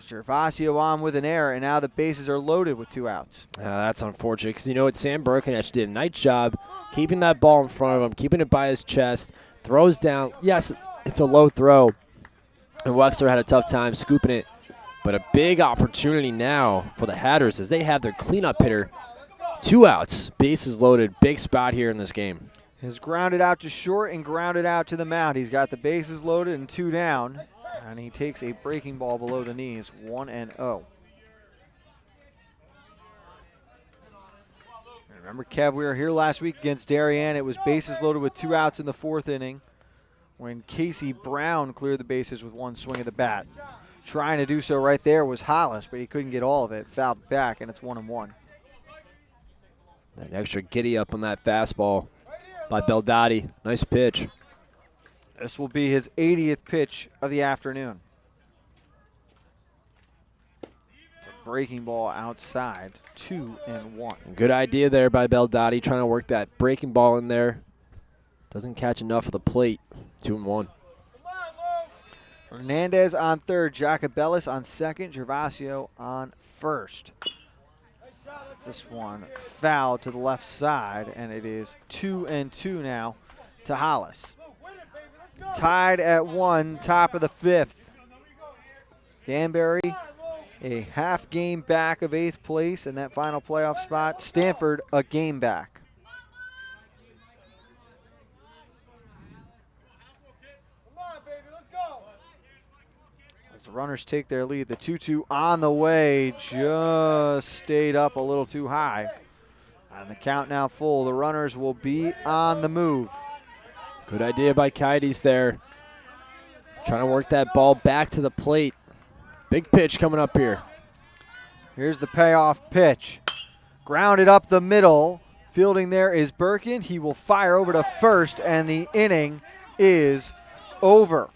Gervasio on with an error, and now the bases are loaded with 2 outs. That's unfortunate because you know what? Sam Birkenetch did a nice job keeping that ball in front of him, keeping it by his chest, throws down. Yes, it's a low throw, and Wexler had a tough time scooping it, but a big opportunity now for the Hatters as they have their cleanup hitter. 2 outs, bases loaded, big spot here in this game. Has grounded out to short and grounded out to the mound. He's got the bases loaded and 2 down. And he takes a breaking ball below the knees, 1-0. Remember, Kev, we were here last week against Darien. It was bases loaded with 2 outs in the 4th inning when Casey Brown cleared the bases with 1 swing of the bat. Trying to do so right there was Hollis, but he couldn't get all of it. Fouled back, and it's 1-1. That extra giddy up on that fastball by Beldotti. Nice pitch. This will be his 80th pitch of the afternoon. It's a breaking ball outside, 2-1. Good idea there by Beldotti, trying to work that breaking ball in there. Doesn't catch enough of the plate, 2-1. Hernandez on 3rd, Jacobellis on 2nd, Gervasio on 1st. This one fouled to the left side, and it is 2-2 now to Hollis. Tied at 1, top of the 5th. Danbury, a half game back of 8th place in that final playoff spot. Stamford, a game back. As the runners take their lead, the 2-2 on the way just stayed up a little too high. And the count now full. The runners will be on the move. Good idea by Kaides there. Trying to work that ball back to the plate. Big pitch coming up here. Here's the payoff pitch. Grounded up the middle. Fielding there is Birkin. He will fire over to first, and the inning is over.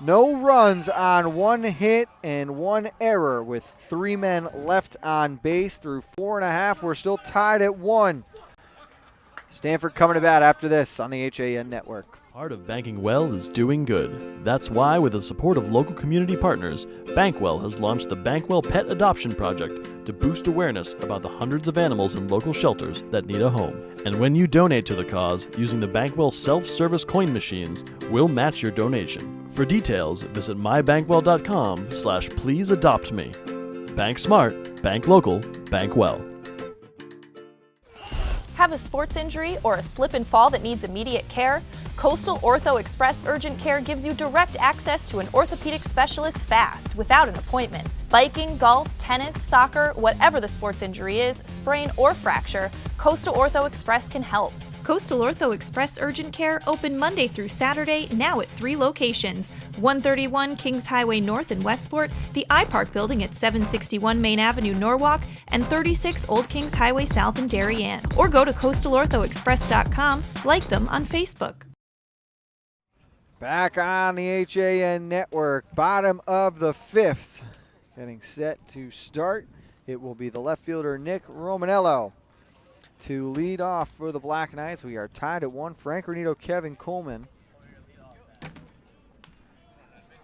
No runs on 1 hit and 1 error with 3 men left on base through 4.5. We're still tied at 1. Stamford coming to bat after this on the HAN Network. Part of banking well is doing good. That's why, with the support of local community partners, Bankwell has launched the Bankwell Pet Adoption Project to boost awareness about the hundreds of animals in local shelters that need a home. And when you donate to the cause using the Bankwell self-service coin machines, we'll match your donation. For details, visit mybankwell.com/pleaseadoptme. Bank smart, bank local, bank well. Have a sports injury or a slip and fall that needs immediate care? Coastal Ortho Express Urgent Care gives you direct access to an orthopedic specialist fast, without an appointment. Biking, golf, tennis, soccer, whatever the sports injury is, sprain or fracture, Coastal Ortho Express can help. Coastal Ortho Express Urgent Care open Monday through Saturday, now at 3 locations: 131 Kings Highway North in Westport, the iPark building at 761 Main Avenue, Norwalk, and 36 Old Kings Highway South in Darien. Or go to coastalorthoexpress.com, like them on Facebook. Back on the HAN Network, bottom of the 5th. Getting set to start. It will be the left fielder, Nick Romanello, to lead off for the Black Knights. We are tied at 1. Frank Renito, Kevin Coleman.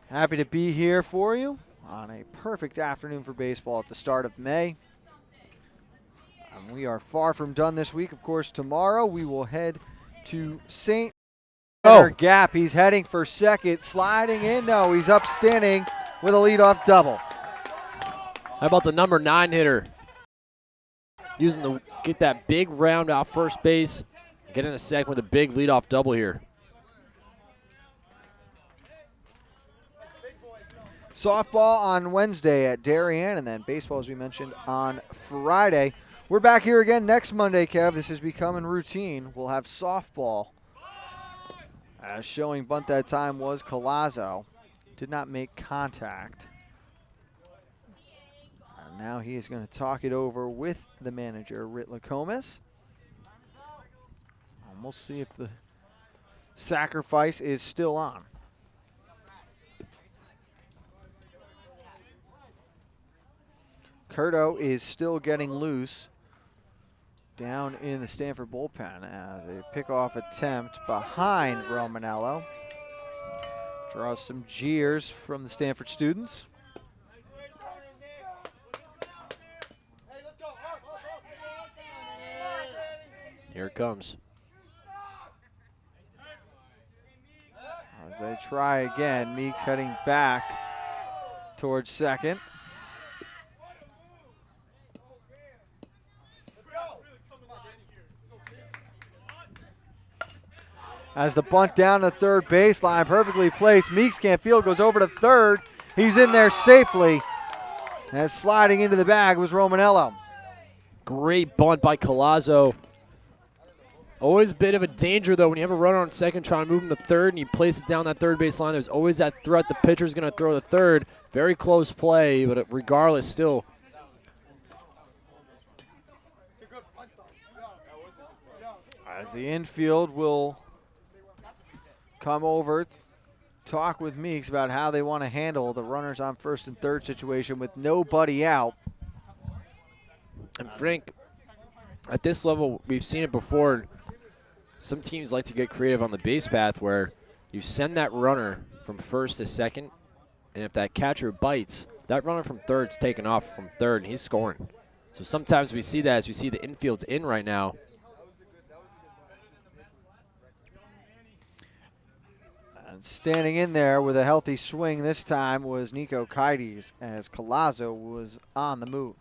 Happy to be here for you on a perfect afternoon for baseball at the start of May. And we are far from done this week. Of course, tomorrow we will head to St. Gap. He's heading for second, sliding in. No, he's upstanding with a leadoff double. How about the number 9 hitter? Get that big round out first base. Get in a second with a big leadoff double here. Softball on Wednesday at Darien, and then baseball, as we mentioned, on Friday. We're back here again next Monday, Kev. This is becoming routine. We'll have softball. Showing bunt that time was Colazzo. Did not make contact. And now he is going to talk it over with the manager, Rit Lacomas. And we'll see if the sacrifice is still on. Curto is still getting loose down in the Stamford bullpen as a pickoff attempt behind Romanello. Draws some jeers from the Stamford students. Here it comes. As they try again, Meeks heading back towards second. As the bunt down the third baseline, perfectly placed. Meeks can't field, goes over to third. He's in there safely. And sliding into the bag was Romanello. Great bunt by Colazzo. Always a bit of a danger, though, when you have a runner on second trying to move him to third and you place it down that third baseline. There's always that threat the pitcher's going to throw to third. Very close play, but regardless, still. As the infield will come over, talk with Meeks about how they want to handle the runners on first and third situation with nobody out. And Frank, at this level, we've seen it before. Some teams like to get creative on the base path where you send that runner from first to second, and if that catcher bites, that runner from third's taken off from third, and he's scoring. So sometimes we see that as we see the infield's in right now. And standing in there with a healthy swing this time was Nico Kites as Colazzo was on the move.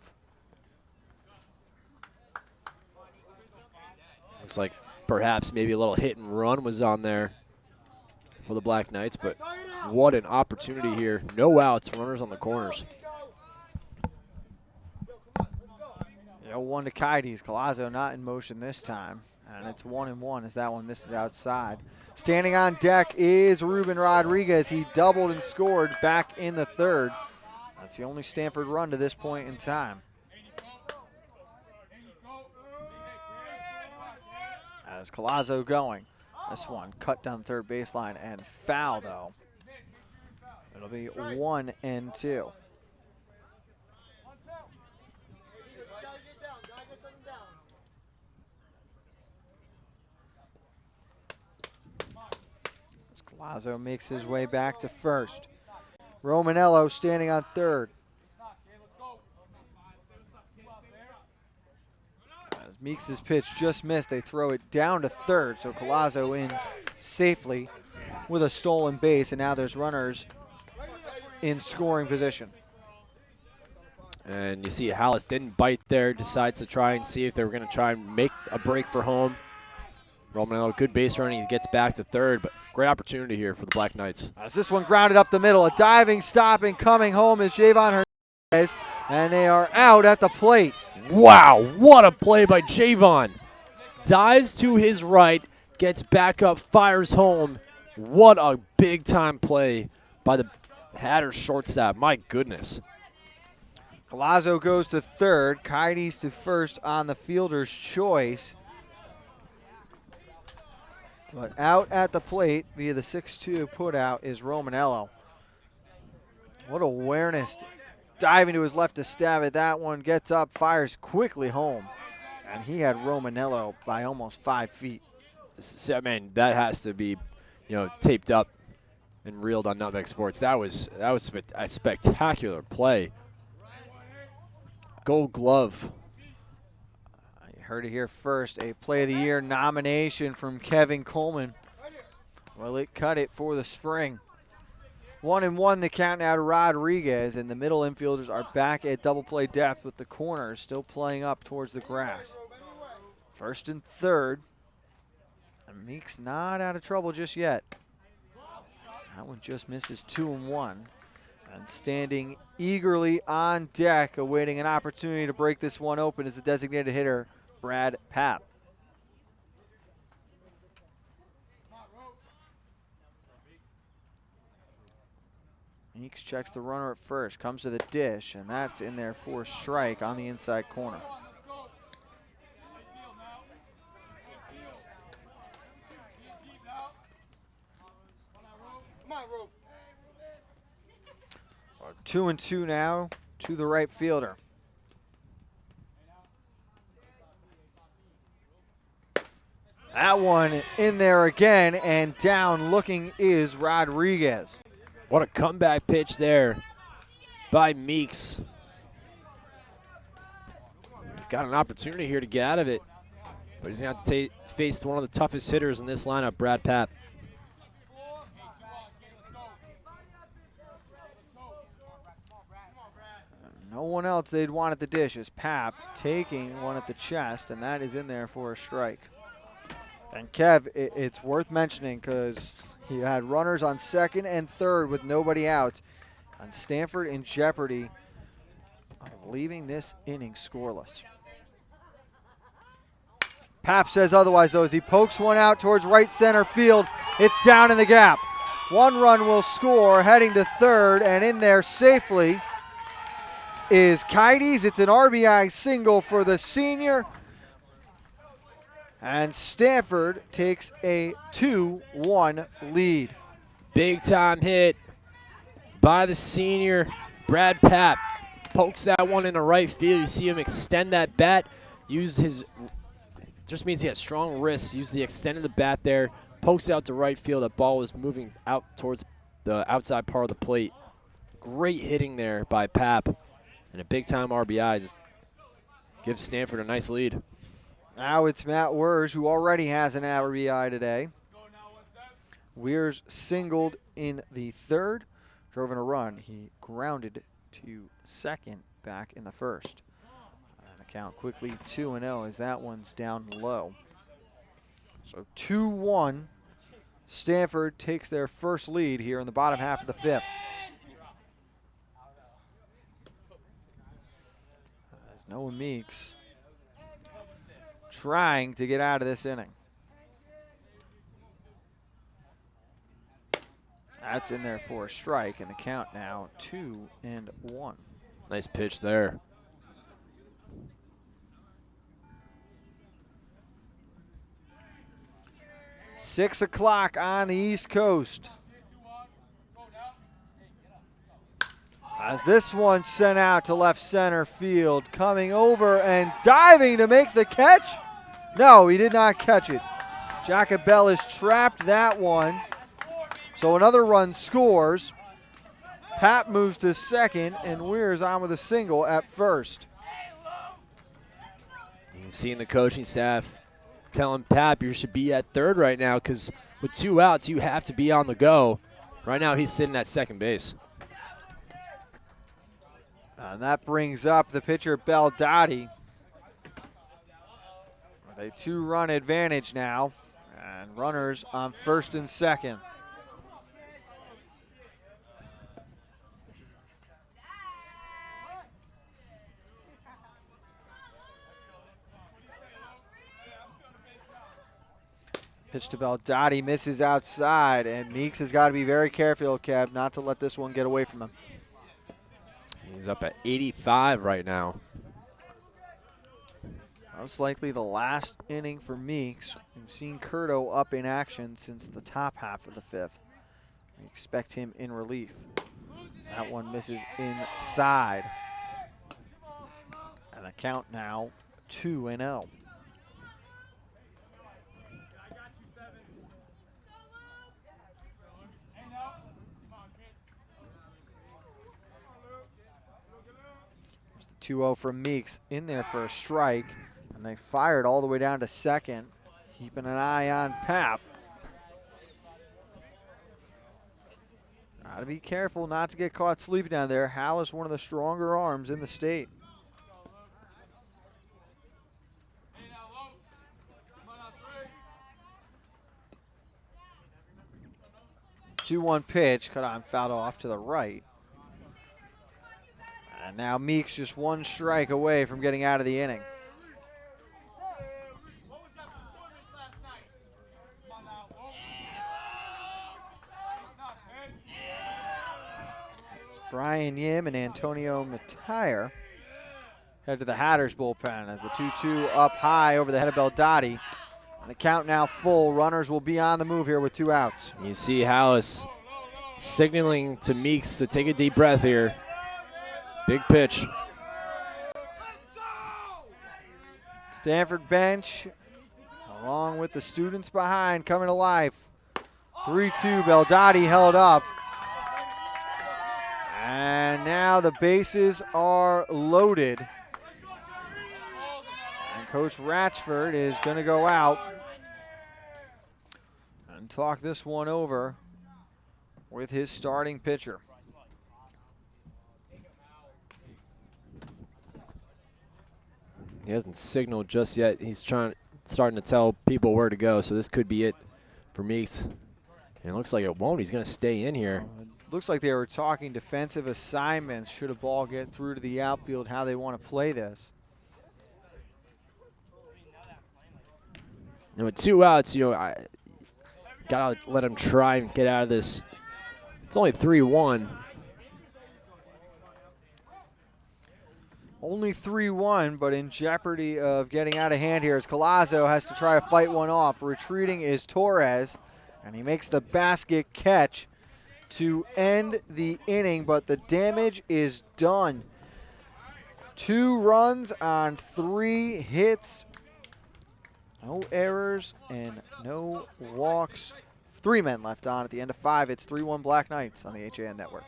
Looks like perhaps maybe a little hit and run was on there for the Black Knights, but what an opportunity here. No outs, runners on the corners. 0-1 to Kites. Colazzo not in motion this time. And it's 1-1 as that one misses outside. Standing on deck is Ruben Rodriguez. He doubled and scored back in the third. That's the only Stamford run to this point in time. As Collazo going. This one cut down third baseline and foul, though. It'll be 1-2. As Collazo makes his way back to first. Romanello standing on third. As Meeks' pitch just missed, they throw it down to third, so Collazo in safely with a stolen base, and now there's runners in scoring position. And you see Hallis didn't bite there, decides to try and see if they were going to try and make a break for home. Romanello, good base running, he gets back to third, but great opportunity here for the Black Knights. As this one grounded up the middle, a diving stop and coming home is Javon Hernandez, and they are out at the plate. Wow, what a play by Javon. Dives to his right, gets back up, fires home. What a big-time play by the Hatters shortstop. My goodness. Collazo goes to third, Kites to first on the fielder's choice. But out at the plate via the 6-2 putout is Romanello. What awareness. Diving to his left to stab at that one. Gets up, fires quickly home. And he had Romanello by almost 5 feet. I mean, that has to be, taped up and reeled on Nutmeg Sports. That was a spectacular play. Gold Glove. You heard it here first. A Play of the Year nomination from Kevin Coleman. Well, it cut it for the spring. 1-1 the count now to Rodriguez, and the middle infielders are back at double play depth with the corners still playing up towards the grass. First and third. And Meeks not out of trouble just yet. That one just misses 2-1. And standing eagerly on deck, awaiting an opportunity to break this one open, is the designated hitter, Brad Papp. Meeks checks the runner at first, comes to the dish, and that's in there for a strike on the inside corner. So 2-2 now to the right fielder. That one in there again, and down looking is Rodriguez. What a comeback pitch there by Meeks. He's got an opportunity here to get out of it, but he's going to have to face one of the toughest hitters in this lineup, Brad Papp. No one else they'd want at the dish is Papp taking one at the chest, and that is in there for a strike. And Kev, it's worth mentioning because he had runners on second and third with nobody out, and Stamford in jeopardy of leaving this inning scoreless. Papp says otherwise, though, as he pokes one out towards right center field. It's down in the gap. One run will score, heading to third, and in there safely is Kites. It's an RBI single for the senior. And Stamford takes a 2-1 lead. Big time hit by the senior, Brad Papp. Pokes that one in the right field. You see him extend that bat. Use his, just means he has strong wrists. Use the extent of the bat there. Pokes out to right field. That ball was moving out towards the outside part of the plate. Great hitting there by Papp. And a big time RBI just gives Stamford a nice lead. Now it's Matt Wierz, who already has an RBI today. Wierz singled in the third, drove in a run. He grounded to second back in the first. And the count quickly 2-0 as that one's down low. So 2-1. Stamford takes their first lead here in the bottom half of the fifth. As Noah Meeks trying to get out of this inning. That's in there for a strike, and the count now 2-1. Nice pitch there. 6 o'clock on the East Coast. As this one sent out to left center field, coming over and diving to make the catch. No, he did not catch it. Jacobellis trapped that one. So another run scores. Pap moves to second, and Weir's on with a single at first. You can see in the coaching staff telling Pap you should be at third right now because with 2 outs, you have to be on the go. Right now, he's sitting at second base. And that brings up the pitcher, Beldotti. With a 2-run advantage now, and runners on first and second. Pitch to Beldotti, misses outside, and Meeks has got to be very careful, Kev, not to let this one get away from him. He's up at 85 right now. Most likely the last inning for Meeks. We've seen Curto up in action since the top half of the 5th. We expect him in relief. That one misses inside. And the count now 2-0. There's the 2-0 from Meeks in there for a strike. And they fired all the way down to second, keeping an eye on Pap. Gotta be careful not to get caught sleeping down there. Hal is one of the stronger arms in the state. The 2-1 pitch, cut on, fouled off to the right. And now Meeks just 1 strike away from getting out of the inning. Brian Yim and Antonio Matire head to the Hatters bullpen as the 2-2 up high over the head of Beldotti. And the count now full. Runners will be on the move here with 2 outs. You see Hallis signaling to Meeks to take a deep breath here. Big pitch. Stanford bench, along with the students behind, coming to life. 3-2, Beldotti held up. And now the bases are loaded. And Coach Ratchford is going to go out and talk this one over with his starting pitcher. He hasn't signaled just yet. He's starting to tell people where to go, so this could be it for Meeks. And it looks like it won't. He's going to stay in here. Looks like they were talking defensive assignments. Should a ball get through to the outfield, how they want to play this. And with 2 outs, I got to let him try and get out of this. It's only 3-1. Only 3-1, but in jeopardy of getting out of hand here as Collazo has to try to fight one off. Retreating is Torres, and he makes the basket catch to end the inning, but the damage is done. 2 runs on 3 hits. No errors and no walks. 3 men left on at the end of 5. It's 3-1 Black Knights on the HAN Network.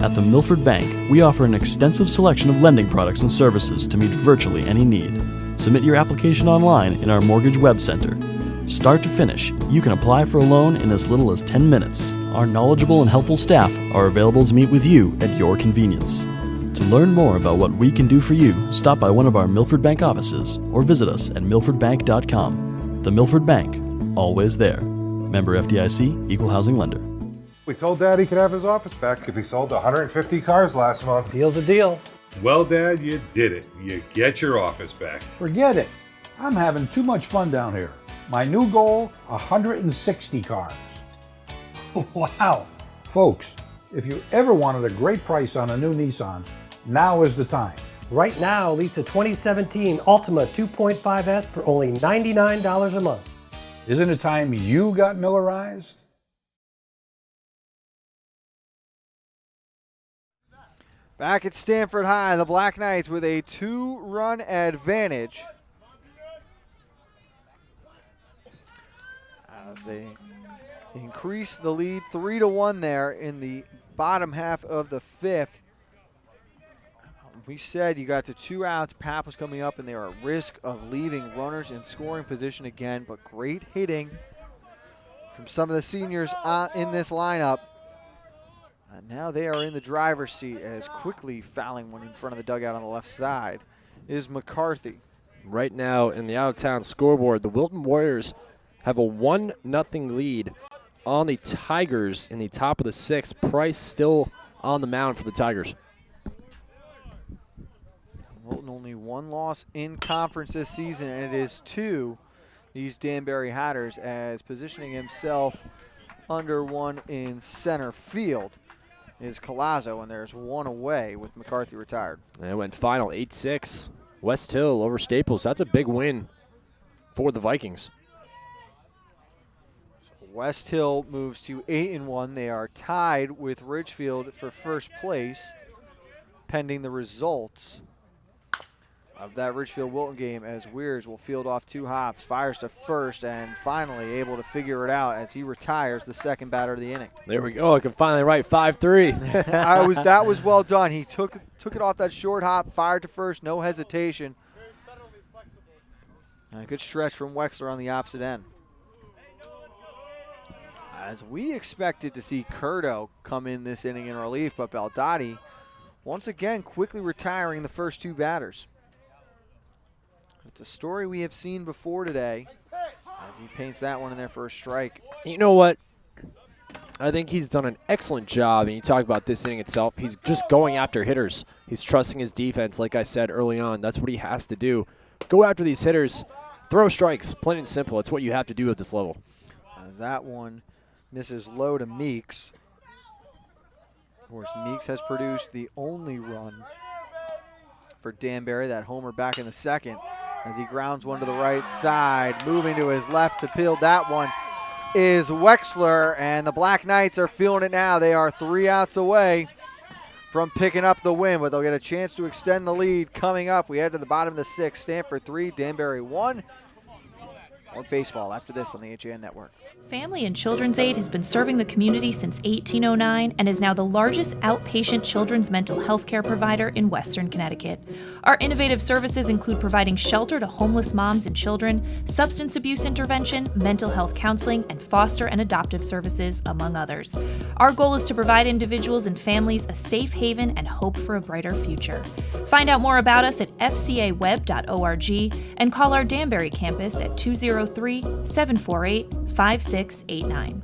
At the Milford Bank, we offer an extensive selection of lending products and services to meet virtually any need. Submit your application online in our mortgage web center. Start to finish, you can apply for a loan in as little as 10 minutes. Our knowledgeable and helpful staff are available to meet with you at your convenience. To learn more about what we can do for you, stop by one of our Milford Bank offices or visit us at milfordbank.com. The Milford Bank, always there. Member FDIC, Equal Housing Lender. We told Dad he could have his office back if he sold 150 cars last month. Deal's a deal. Well, Dad, you did it. You get your office back. Forget it. I'm having too much fun down here. My new goal, 160 cars. Wow. Folks, if you ever wanted a great price on a new Nissan, now is the time. Right now, lease a 2017 Altima 2.5S for only $99 a month. Isn't it time you got Millerized? Back at Stamford High, the Black Knights with a 2-run advantage as they increase the lead 3-1 there in the bottom half of the 5th. We said you got to 2 outs. Pap was coming up, and they were at risk of leaving runners in scoring position again, but great hitting from some of the seniors in this lineup. And now they are in the driver's seat as quickly fouling one in front of the dugout on the left side is McCarthy. Right now in the out-of-town scoreboard, the Wilton Warriors have a 1-0 lead on the Tigers in the top of the 6th. Price still on the mound for the Tigers. Wilton only 1 loss in conference this season, and it is to these Danbury Hatters as positioning himself under one in center field is Collazo, and there's 1 away with McCarthy retired. And it went final 8-6. West Hill over Staples. That's a big win for the Vikings. West Hill moves to 8-1. They are tied with Ridgefield for first place, pending the results of that Ridgefield-Wilton game, as Weirs will field off 2 hops, fires to first, and finally able to figure it out as he retires the second batter of the inning. There we go. I can finally write 5-3. That was well done. He took it off that short hop, fired to first, no hesitation. And a good stretch from Wexler on the opposite end. As we expected to see Curdo come in this inning in relief, but Baldati once again quickly retiring the first 2 batters. It's a story we have seen before today as he paints that one in there for a strike. You know what? I think he's done an excellent job, and you talk about this inning itself. He's just going after hitters. He's trusting his defense, like I said early on. That's what he has to do. Go after these hitters. Throw strikes, plain and simple. It's what you have to do at this level. As that one misses low to Meeks. Of course, Meeks has produced the only run for Danbury, that homer back in the second, as he grounds one to the right side. Moving to his left to field that one is Wexler, and the Black Knights are feeling it now. They are 3 outs away from picking up the win, but they'll get a chance to extend the lead coming up. We head to the bottom of the 6th. Stanford 3, Danbury 1. More baseball after this on the HAN Network. Family and Children's Aid has been serving the community since 1809 and is now the largest outpatient children's mental health care provider in Western Connecticut. Our innovative services include providing shelter to homeless moms and children, substance abuse intervention, mental health counseling, and foster and adoptive services, among others. Our goal is to provide individuals and families a safe haven and hope for a brighter future. Find out more about us at fcaweb.org and call our Danbury campus at 203-748-5689.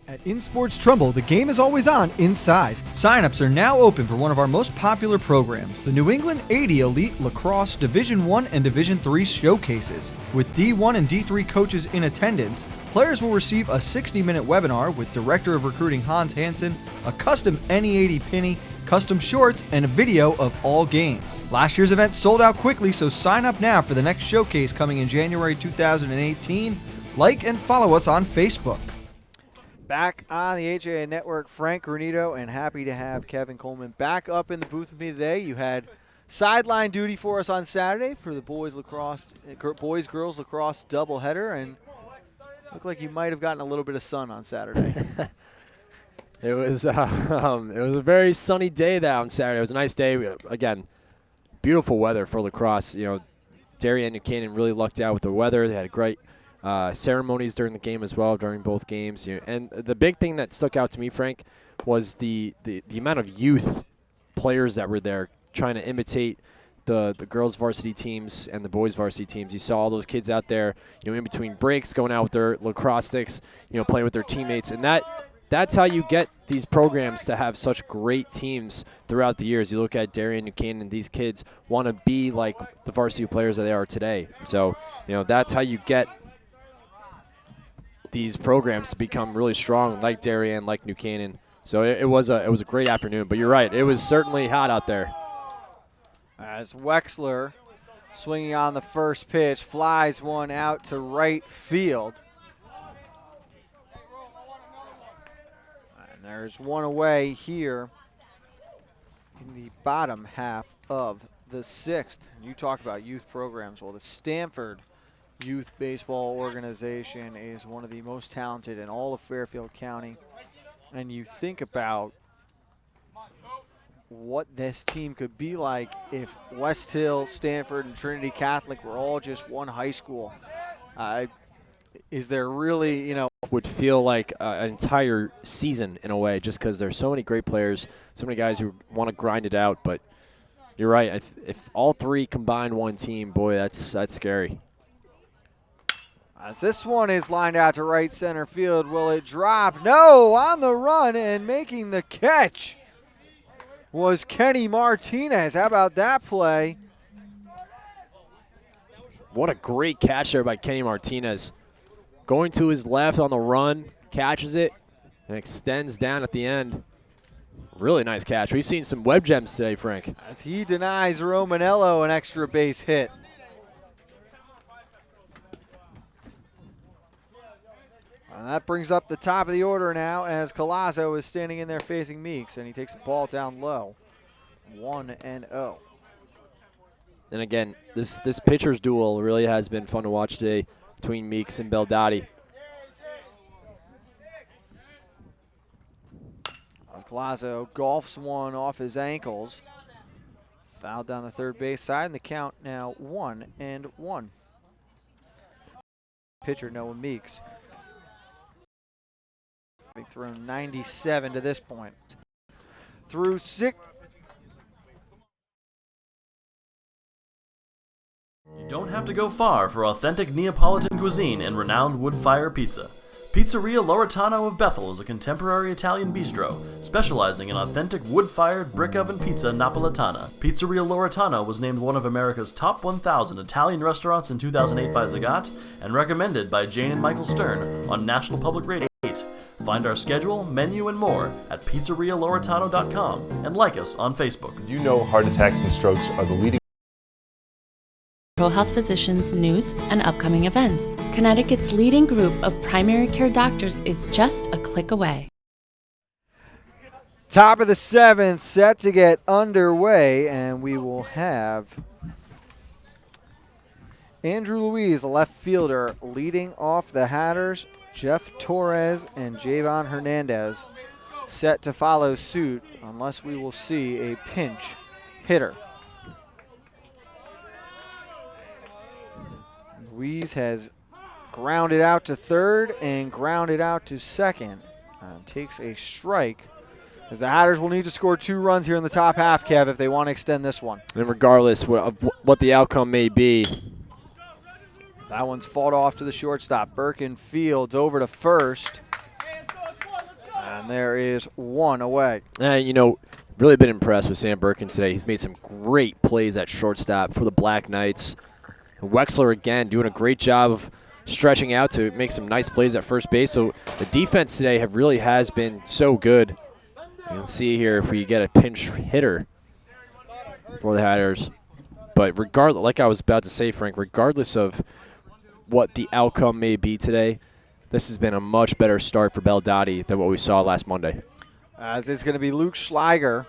At InSports Trumbull, the game is always on inside. Sign-ups are now open for one of our most popular programs, the New England 80 Elite Lacrosse Division I and Division III showcases. With D1 and D3 coaches in attendance, players will receive a 60-minute webinar with Director of Recruiting Hans Hansen, a custom NE80 penny, custom shorts, and a video of all games. Last year's event sold out quickly, so sign up now for the next showcase coming in January 2018. Like and follow us on Facebook. Back on the HAN Network, Frank Granito, and happy to have Kevin Coleman back up in the booth with me today. You had sideline duty for us on Saturday for the boys girls lacrosse doubleheader, and looked like you might have gotten a little bit of sun on Saturday. It was a very sunny day on Saturday. It was a nice day. Again, beautiful weather for lacrosse. You know, Darien and New Canaan really lucked out with the weather. They had great ceremonies during the game as well, during both games. You know, and the big thing that stuck out to me, Frank, was the amount of youth players that were there trying to imitate the girls varsity teams and the boys varsity teams. You saw all those kids out there, you know, in between breaks, going out with their lacrosse sticks, you know, playing with their teammates. And that's how you get these programs to have such great teams throughout the years. You look at Darien, New Canaan, these kids want to be like the varsity players that they are today. So, you know, that's how you get these programs to become really strong, like Darien, like New Canaan. So it was a great afternoon. But you're right, it was certainly hot out there. As Wexler, swinging on the first pitch, flies one out to right field. And there's one away here in the bottom half of the sixth. You talk about youth programs. Well, the Stamford Youth Baseball Organization is one of the most talented in all of Fairfield County. And you think about what this team could be like if West Hill, Stanford, and Trinity Catholic were all just one high school. Is there really, you know, would feel like an entire season in a way, just because there's so many great players, so many guys who want to grind it out. But you're right. If all three combine one team, boy, that's scary. As this one is lined out to right center field, will it drop? No, on the run and making the catch was Kenny Martinez. How about that play? What a great catch there by Kenny Martinez. Going to his left on the run, catches it, and extends down at the end. Really nice catch. We've seen some web gems today, Frank. As he denies Romanello an extra base hit. And that brings up the top of the order now as Collazo is standing in there facing Meeks, and he takes the ball down low. 1-0. And again, this pitcher's duel really has been fun to watch today between Meeks and Beldotti. Collazo golfs one off his ankles. Fouled down the third base side, and the count now 1-1. Pitcher Noah Meeks. They've thrown 97 to this point. Through 6. You don't have to go far for authentic Neapolitan cuisine and renowned wood-fire pizza. Pizzeria Loretano of Bethel is a contemporary Italian bistro, specializing in authentic wood-fired brick-oven pizza Napolitana. Pizzeria Loretano was named one of America's top 1,000 Italian restaurants in 2008 by Zagat, and recommended by Jane and Michael Stern on National Public Radio 8. Find our schedule, menu, and more at pizzerialoretano.com, and like us on Facebook. Do you know heart attacks and strokes are the leading Health Physicians news and upcoming events. Connecticut's leading group of primary care doctors is just a click away. Top of the seventh, set to get underway, and we will have Andrew Louise, the left fielder, leading off the Hatters. Jeff Torres and Javon Hernandez set to follow suit, unless we will see a pinch hitter. Louise has grounded out to third and grounded out to second. Takes a strike, as the Hatters will need to score 2 runs here in the top half, Kev, if they want to extend this one. And regardless of what the outcome may be. That one's fought off to the shortstop. Birkin fields over to first. And there is one away. You know, really been impressed with Sam Birkin today. He's made some great plays at shortstop for the Black Knights. Wexler, again, doing a great job of stretching out to make some nice plays at first base. So the defense today has been so good. You can see here if we get a pinch hitter for the Hatters. But regardless, like I was about to say, Frank, regardless of what the outcome may be today, this has been a much better start for Beldotti than what we saw last Monday. As it's going to be Luke Schleiger,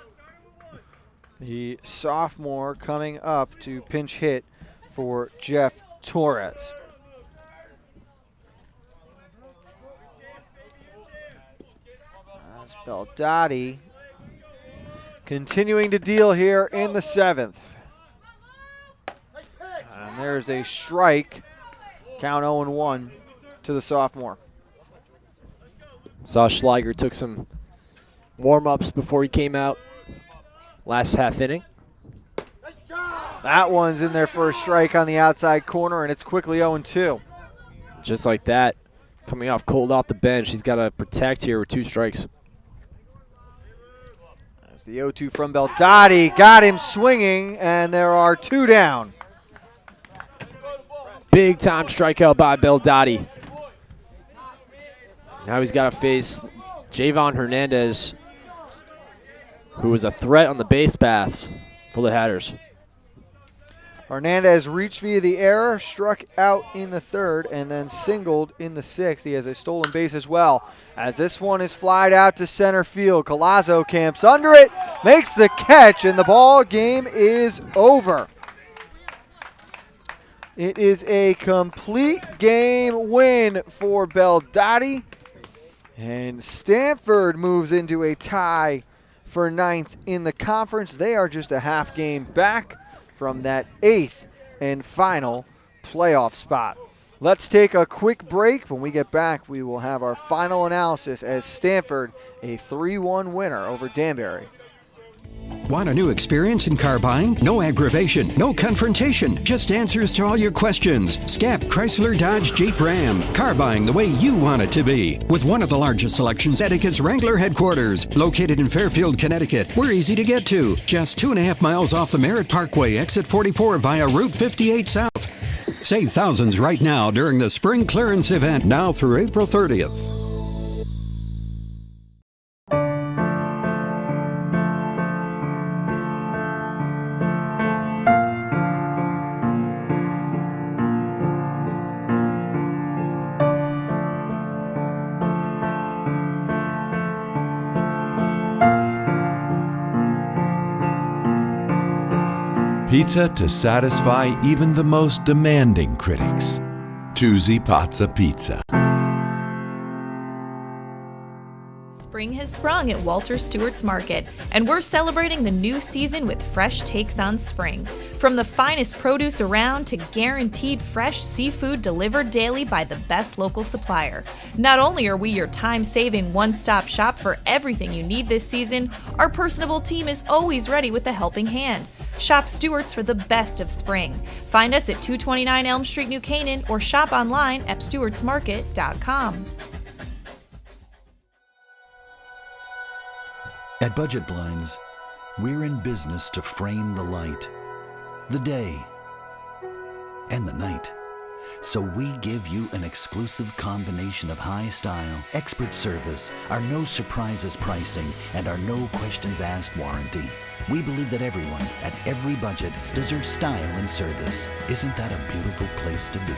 the sophomore, coming up to pinch hit for Jeff Torres. As Beldotti continuing to deal here in the seventh. And there's a strike. Count 0-1 to the sophomore. Saw Schleiger took some warm-ups before he came out last half inning. That one's in there for a strike on the outside corner, and it's quickly 0-2. Just like that, coming off cold off the bench, he's got to protect here with 2 strikes. As the 0-2 from Beldotti got him swinging, and there are 2 down. Big time strikeout by Beldotti. Now he's got to face Javon Hernandez, who was a threat on the base paths for the Hatters. Hernandez reached via the error, struck out in the third, and then singled in the sixth. He has a stolen base as well. As this one is flied out to center field, Collazo camps under it, makes the catch, and the ball game is over. It is a complete game win for Beldotti, and Stamford moves into a tie for ninth in the conference. They are just a half game back from that eighth and final playoff spot. Let's take a quick break. When we get back, we will have our final analysis as Stamford a 3-1 winner over Danbury. Want a new experience in car buying? No aggravation, no confrontation, just answers to all your questions. Scap Chrysler Dodge Jeep Ram. Car buying the way you want it to be. With one of the largest selections at Connecticut's Wrangler headquarters. Located in Fairfield, Connecticut. We're easy to get to. Just 2.5 miles off the Merritt Parkway, exit 44 via Route 58 South. Save thousands right now during the spring clearance event, now through April 30th. Pizza to satisfy even the most demanding critics. Tuesday Pazza Pizza. Spring has sprung at Walter Stewart's Market, and we're celebrating the new season with fresh takes on spring. From the finest produce around to guaranteed fresh seafood delivered daily by the best local supplier. Not only are we your time-saving one-stop shop for everything you need this season, our personable team is always ready with a helping hand. Shop Stewart's for the best of spring. Find us at 229 Elm Street, New Canaan, or shop online at stewartsmarket.com. At Budget Blinds, we're in business to frame the light, the day, and the night. So we give you an exclusive combination of high style, expert service, our no surprises pricing, and our no questions asked warranty. We believe that everyone, at every budget, deserves style and service. Isn't that a beautiful place to be?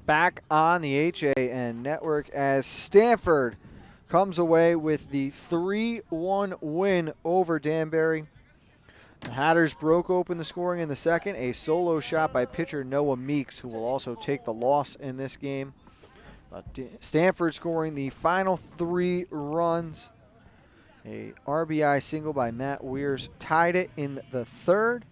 Back on the HAN network as Stamford comes away with the 3-1 win over Danbury. The Hatters broke open the scoring in the second. A solo shot by pitcher Noah Meeks, who will also take the loss in this game. Stamford scoring the final 3 runs. A RBI single by Matt Weirs tied it in the third.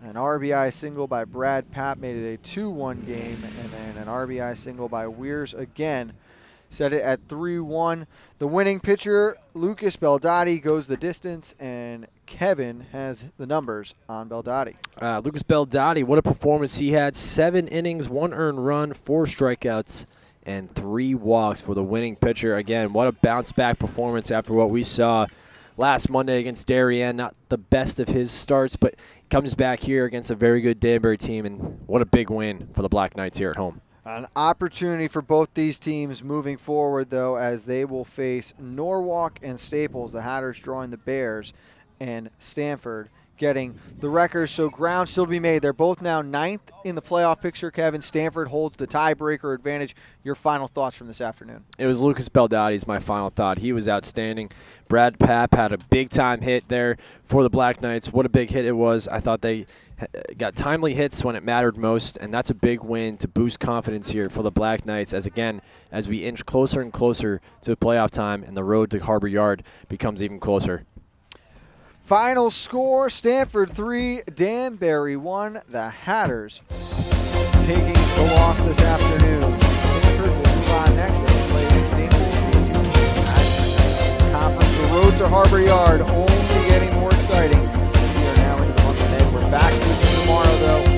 An RBI single by Brad Papp made it a 2-1 game, and then an RBI single by Weirs again set it at 3-1. The winning pitcher, Lucas Beldotti, goes the distance, and Kevin has the numbers on Beldotti. Lucas Beldotti, what a performance he had. 7 innings, 1 earned run, 4 strikeouts, and 3 walks for the winning pitcher. Again, what a bounce-back performance after what we saw last Monday against Darien. Not the best of his starts, but comes back here against a very good Danbury team, and what a big win for the Black Knights here at home. An opportunity for both these teams moving forward, though, as they will face Norwalk and Staples, the Hatters drawing the Bears, and Stamford getting the records, so ground still to be made. They're both now 9th in the playoff picture, Kevin. Stamford holds the tiebreaker advantage. Your final thoughts from this afternoon? It was Lucas Beldotti's my final thought. He was outstanding. Brad Papp had a big-time hit there for the Black Knights. What a big hit it was. I thought they got timely hits when it mattered most, and that's a big win to boost confidence here for the Black Knights as we inch closer and closer to playoff time, and the road to Harbor Yard becomes even closer. Final score, Stamford 3, Danbury 1. The Hatters taking the loss this afternoon. Stamford will move on next and play against Staples. These two teams at conference. The road to Harbor Yard only getting more exciting. We are now into the month ahead. We're back with you tomorrow, though.